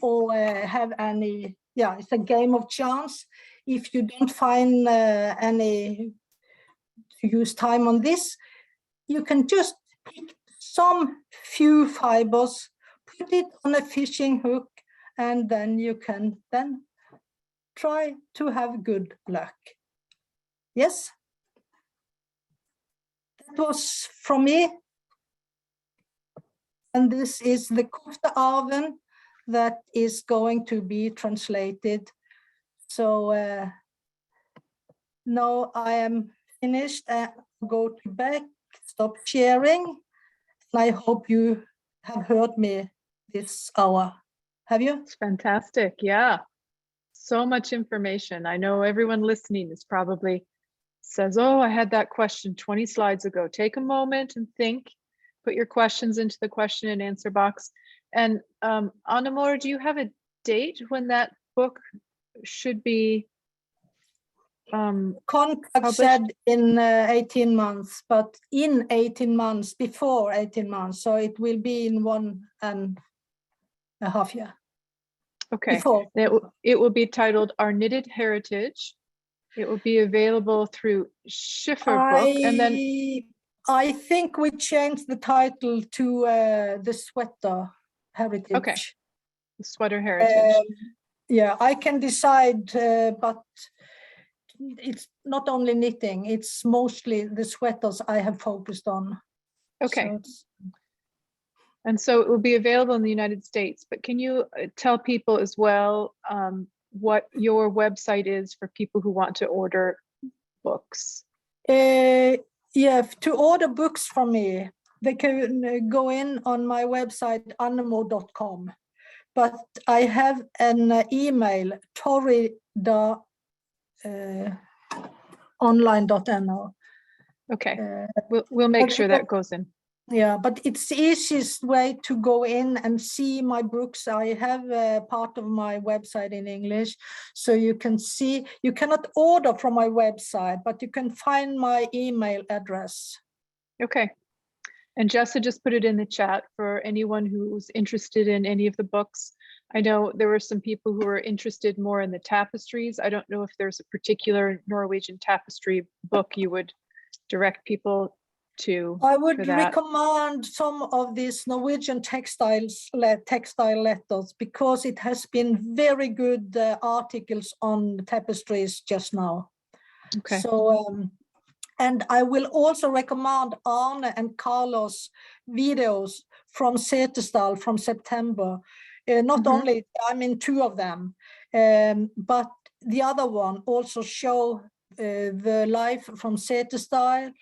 or have any, it's a game of chance. If you don't find any to use time on this, you can just pick some few fibers, put it on a fishing hook, and then you can then try to have good luck. Yes? That was from me. And this is the Koftearven that is going to be translated. So now I am finished. Go to back, stop sharing. And I hope you have heard me this hour. Have you? It's fantastic. Yeah. So much information. I know everyone listening is probably says, oh, I had that question 20 slides ago. Take a moment and think, put your questions into the question and answer box. And Annemor, do you have a date when that book should be Contract published? said in 18 months, but in 18 months, before 18 months. So it will be in 1.5 years. Okay. Before. It will be titled Our Knitted Heritage. It will be available through Schiffer Book. And then I think we changed the title to the Sweater Heritage. Okay. The Sweater Heritage. Yeah, I can decide, but it's not only knitting, it's mostly the sweaters I have focused on. Okay. So and so it will be available in the United States, but can you tell people as well what your website is for people who want to order books? Yeah, to order books from me, they can go in on my website, annemor.com. But I have an email, torida.online.no. Okay, we'll make sure that goes in. Yeah, but it's the easiest way to go in and see my books. I have a part of my website in English, so you can see. You cannot order from my website, but you can find my email address. Okay. And Jessa just put it in the chat for anyone who's interested in any of the books. I know there were some people who were interested more in the tapestries. I don't know if there's a particular Norwegian tapestry book you would direct people to. I would for that. recommend some of these Norwegian textile letters, because it has been very good articles on tapestries just now. Okay. So, and I will also recommend Arne and Carlos videos from Textile from September. Not only, I mean, 2 of them, but the other one also show the life from Textile,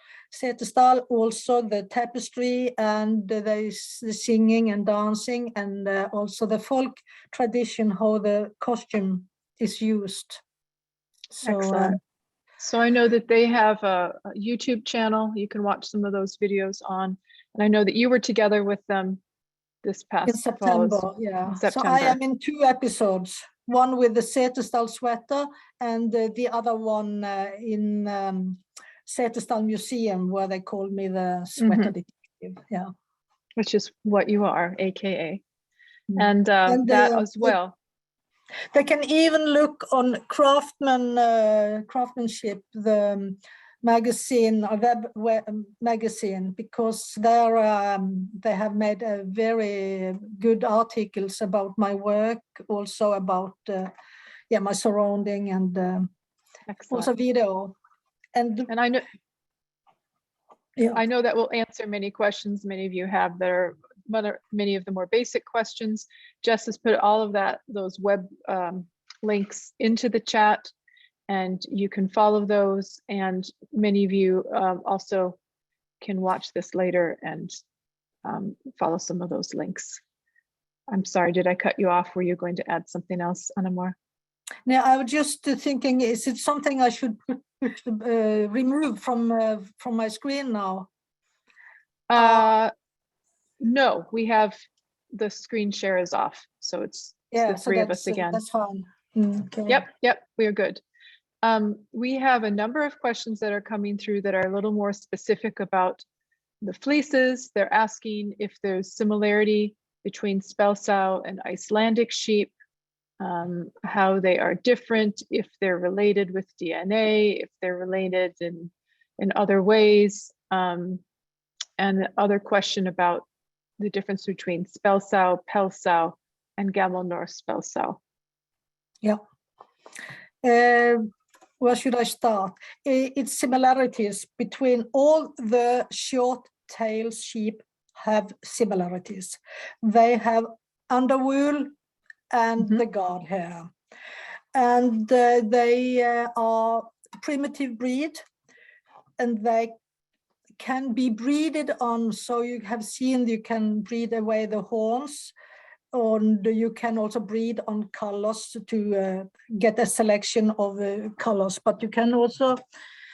also the tapestry and the singing and dancing, and also the folk tradition, how the costume is used. So, Excellent. So I know that they have a YouTube channel you can watch some of those videos on. And I know that you were together with them this past in September, yeah. in September. So I am in 2 episodes, one with the Textile sweater and the other one in Textile Museum, where they called me the sweater detective, yeah. Which is what you are, AKA. Mm. And that as well. They can even look on craftsmanship, the magazine, or web magazine, because they have made a very good articles about my work, also about my surrounding, and also video. And I know, yeah. I know that will answer many questions many of you have that are many of the more basic questions. Jess has put all of those web links into the chat, and you can follow those. And many of you also can watch this later and follow some of those links. I'm sorry, did I cut you off? Were you going to add something else, Annemor? Now, I was just thinking, is it something I should remove from my screen now? No, we have the screen share is off, so it's the 3 of us again. That's fine. Okay. Yep, we are good. We have a number of questions that are coming through that are a little more specific about the fleeces. They're asking if there's similarity between spælsau and Icelandic sheep, how they are different, if they're related with DNA, if they're related in other ways, and the other question about the difference between spælsau, pelsau, and Gammal Norse spelsau. Yeah. Where should I start? It's similarities between all the short-tailed sheep have similarities. They have underwool and the guard hair. And they are primitive breed, and they can be breeded on, so you have seen you can breed away the horns, and you can also breed on colors to get a selection of colors, but you can also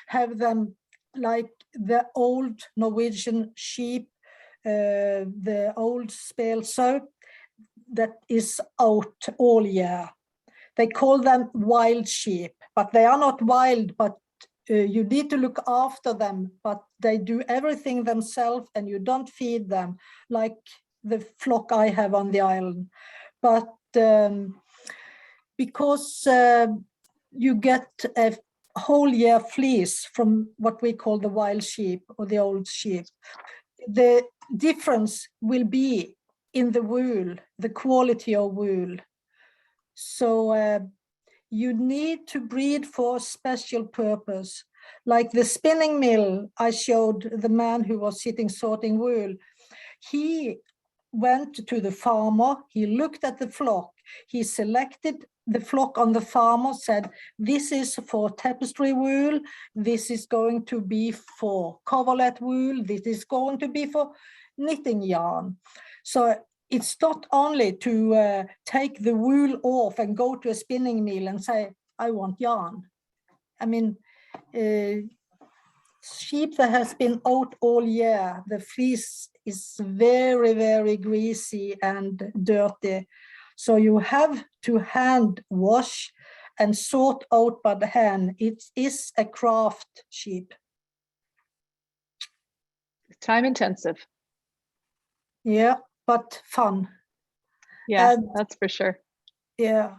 have them like the old Norwegian sheep, the old spælsau that is out all year. They call them wild sheep, but they are not wild, but you need to look after them, but they do everything themselves, and you don't feed them like the flock I have on the island. But because you get a whole year fleece from what we call the wild sheep or the old sheep, the difference will be in the wool, the quality of wool. So you need to breed for a special purpose. Like the spinning mill I showed the man who was sitting sorting wool, he went to the farmer, he looked at the flock, he selected the flock on the farmer, said, this is for tapestry wool, this is going to be for coverlet wool, this is going to be for knitting yarn. So it's not only to take the wool off and go to a spinning mill and say, I want yarn. I mean, sheep that has been out all year, the fleece is very, very greasy and dirty. So you have to hand wash and sort out by the hand. It is a craft sheep. Time intensive. Yeah, but fun. Yeah, And that's for sure. yeah,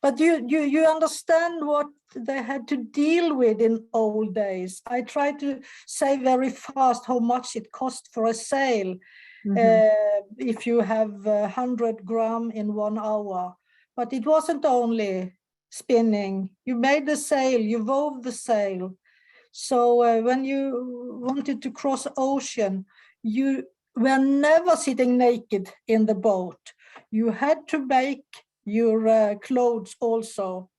but you understand what they had to deal with in old days. I try to say very fast how much it cost for a sail. If you have 100 gram in 1 hour, but it wasn't only spinning. You made the sail, you wove the sail. So when you wanted to cross ocean, you were never sitting naked in the boat. You had to make your clothes also.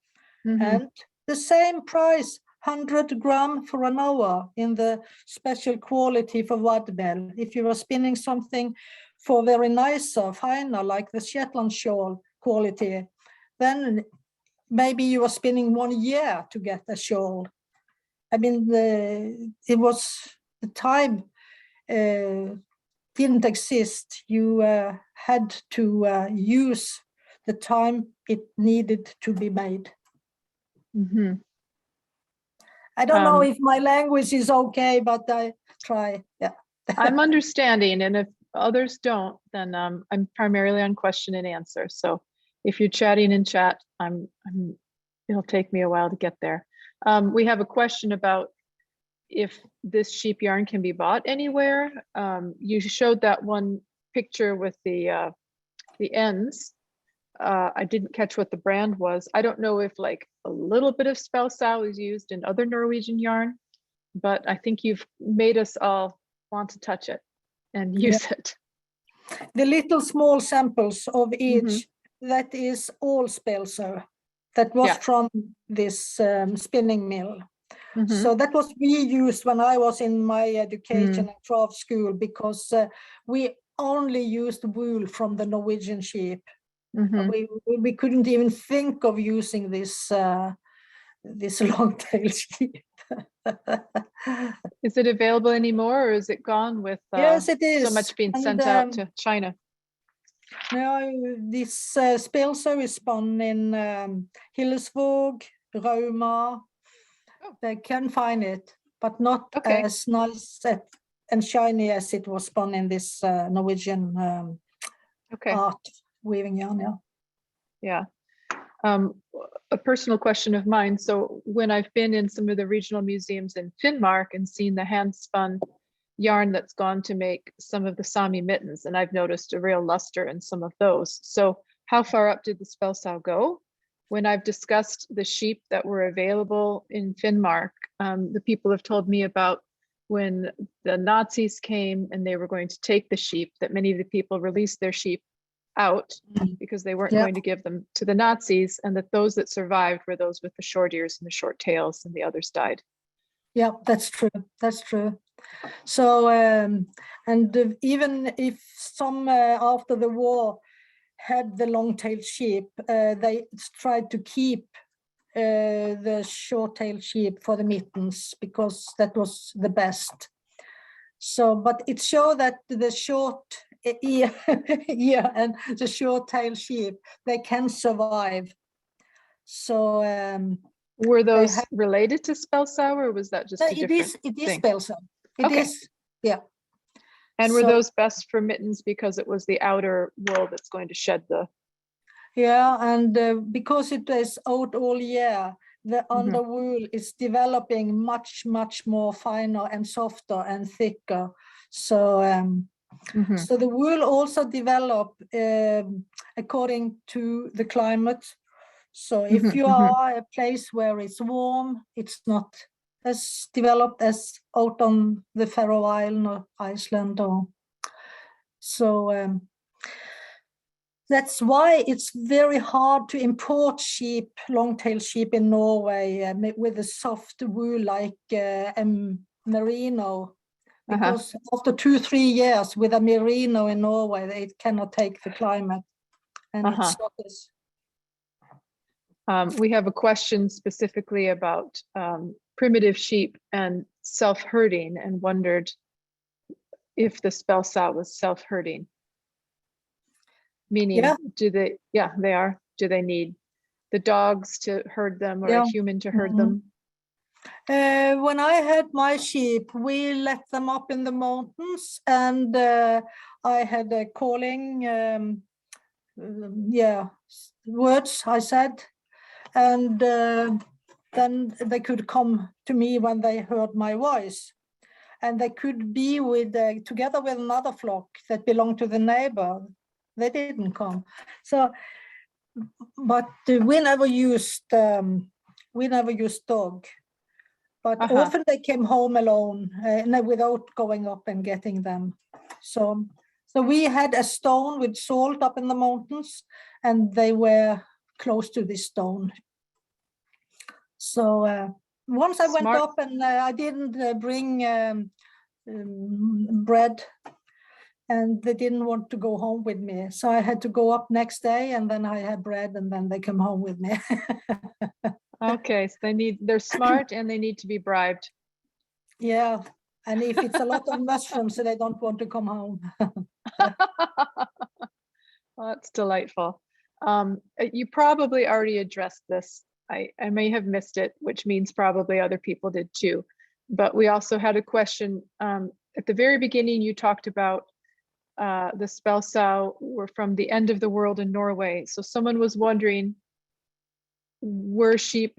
And the same price, 100 gram for an hour in the special quality for vadmel. If you were spinning something for very nicer, finer, like the Shetland shawl quality, then maybe you were spinning 1 year to get a shawl. I mean, it was the time didn't exist. You had to use the time it needed to be made. I don't know if my language is okay, but I try. Yeah. I'm understanding, and if others don't, then I'm primarily on question and answer. So if you're chatting in chat, it'll take me a while to get there. We have a question about if this sheep yarn can be bought anywhere. You showed that one picture with the ends. I didn't catch what the brand was. I don't know if like a little bit of spælsau is used in other Norwegian yarn, but I think you've made us all want to touch it and use it. The little small samples of each, that is all spelsau. That was from this spinning mill. So that was we used when I was in my education and craft school, because we only used wool from the Norwegian sheep. We couldn't even think of using this this long-tailed sheep. Is it available anymore, or is it gone with yes, it is. so much being sent out to China? No, this spelsau is spun in Hillesvåg, Rauma. They can find it, but not as nice and shiny as it was spun in this Norwegian art weaving yarn. Yeah. A personal question of mine. So when I've been in some of the regional museums in Finnmark and seen the hand spun yarn that's gone to make some of the Sami mittens, and I've noticed a real luster in some of those. So how far up did the spelsau go? When I've discussed the sheep that were available in Finnmark, the people have told me about when the Nazis came and they were going to take the sheep, that many of the people released their sheep out because they weren't going to give them to the Nazis, and that those that survived were those with the short ears and the short tails, and the others died. Yeah, that's true. That's true. So, and even if some after the war had the long-tailed sheep, they tried to keep the short-tailed sheep for the mittens because that was the best. So, but it showed that the short ear and the short-tailed sheep, they can survive. So were those related to spelsau, or was that just a different thing? It is spelsau. It is, yeah. And were those best for mittens because it was the outer wool that's going to shed the... Yeah, and because it is out all year, the under wool is developing much, much more finer and softer and thicker. So, so the wool also develop according to the climate. So if you are a place where it's warm, it's not as developed as out on the Faroe Island or Iceland. So that's why it's very hard to import sheep, long-tailed sheep in Norway with a soft wool like merino. Because after 2-3 years with a merino in Norway, it cannot take the climate. And it suffers. We have a question specifically about primitive sheep and self-herding, and wondered if the spelsau was self-herding. Meaning, do they, they are. Do they need the dogs to herd them, or a human to herd them? When I had my sheep, we let them up in the mountains, and I had a calling words I said, and then they could come to me when they heard my voice, and they could be with together with another flock that belonged to the neighbor. They didn't come. So, but we never used dog. But often they came home alone, without going up and getting them. So we had a stone with salt up in the mountains, and they were close to this stone. So once I went up, and I didn't bring bread, and they didn't want to go home with me. So I had to go up next day, and then I had bread, and then they come home with me. Okay, so they're smart and they need to be bribed. Yeah, and if it's a lot of mushrooms, so they don't want to come home. Well, that's delightful. You probably already addressed this. I may have missed it, which means probably other people did too. But we also had a question at the very beginning. You talked about the spelsau were from the end of the world in Norway. So someone was wondering, were sheep,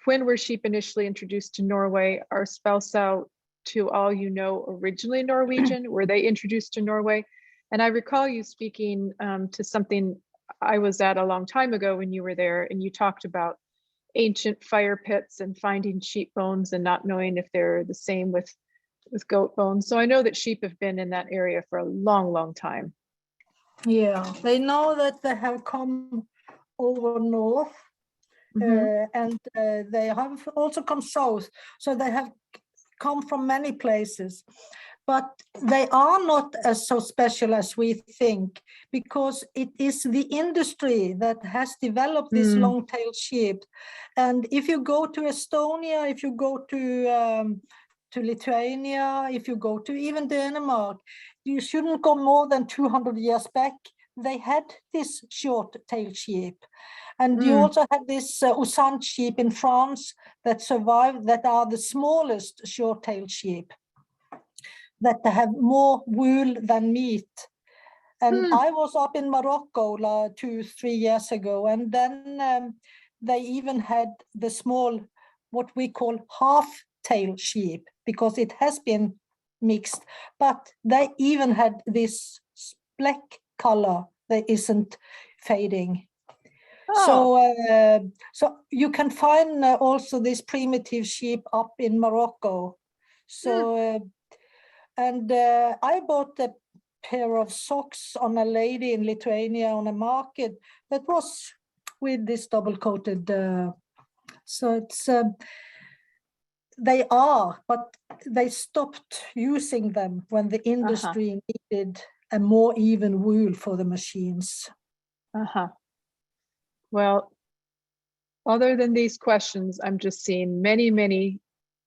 when were sheep initially introduced to Norway? Are spelsau, to all you know, originally Norwegian? Were they introduced to Norway? And I recall you speaking to something I was at a long time ago when you were there, and you talked about ancient fire pits and finding sheep bones and not knowing if they're the same with goat bones. So I know that sheep have been in that area for a long, long time. Yeah, they know that they have come over north, and they have also come south. So they have come from many places, but they are not as so special as we think, because it is the industry that has developed this long-tailed sheep. And if you go to Estonia, if you go to Lithuania, if you go to even Denmark, you shouldn't go more than 200 years back. They had this short-tailed sheep. And you also have this Usan sheep in France that survive, that are the smallest short-tailed sheep, that have more wool than meat. And I was up in Morocco 2-3 years ago, and then they even had the small, what we call half-tailed sheep, because it has been mixed, but they even had this black color that isn't fading. So you can find also this primitive sheep up in Morocco. So and I bought a pair of socks on a lady in Lithuania on a market that was with this double-coated. So it's they are, but they stopped using them when the industry needed a more even wool for the machines. Well, other than these questions, I'm just seeing many, many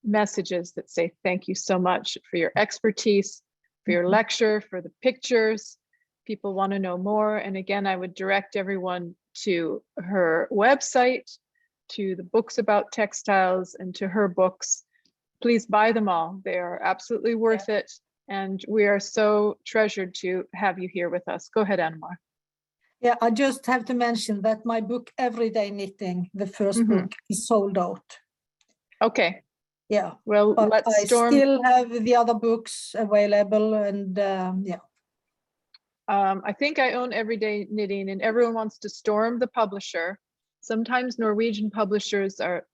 messages that say thank you so much for your expertise, for your lecture, for the pictures. People want to know more. And again, I would direct everyone to her website, to the books about textiles, and to her books. Please buy them all. They are absolutely worth it. And we are so treasured to have you here with us. Go ahead, Annemor. Yeah, I just have to mention that my book, Everyday Knitting, the first book, is sold out. Okay. Yeah. Well, but let's I storm. still have the other books available, and I think I own Everyday Knitting, and everyone wants to storm the publisher. Sometimes Norwegian publishers are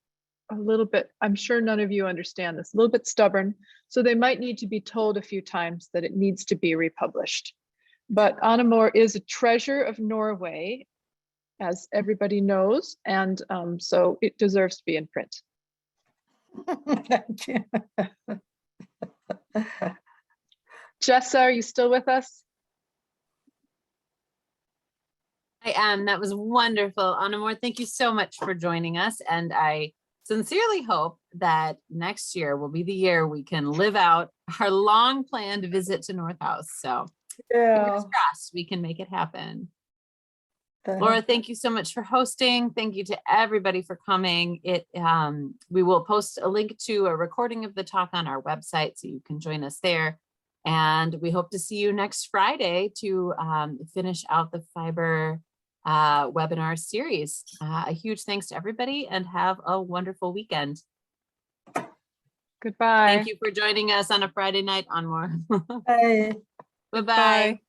a little bit, I'm sure none of you understand this, a little bit stubborn. So they might need to be told a few times that it needs to be republished. But Annemor is a treasure of Norway, as everybody knows, and so it deserves to be in print. Thank you. Jessa, are you still with us? I am. That was wonderful. Annemor, thank you so much for joining us. And I sincerely hope that next year will be the year we can live out our long planned visit to North House. So fingers crossed we can make it happen. Laura, thank you so much for hosting. Thank you to everybody for coming. We will post a link to a recording of the talk on our website, so you can join us there. And we hope to see you next Friday to finish out the fiber webinar series. A huge thanks to everybody and have a wonderful weekend. Goodbye. Thank you for joining us on a Friday night, Annemor. Bye. Bye-bye.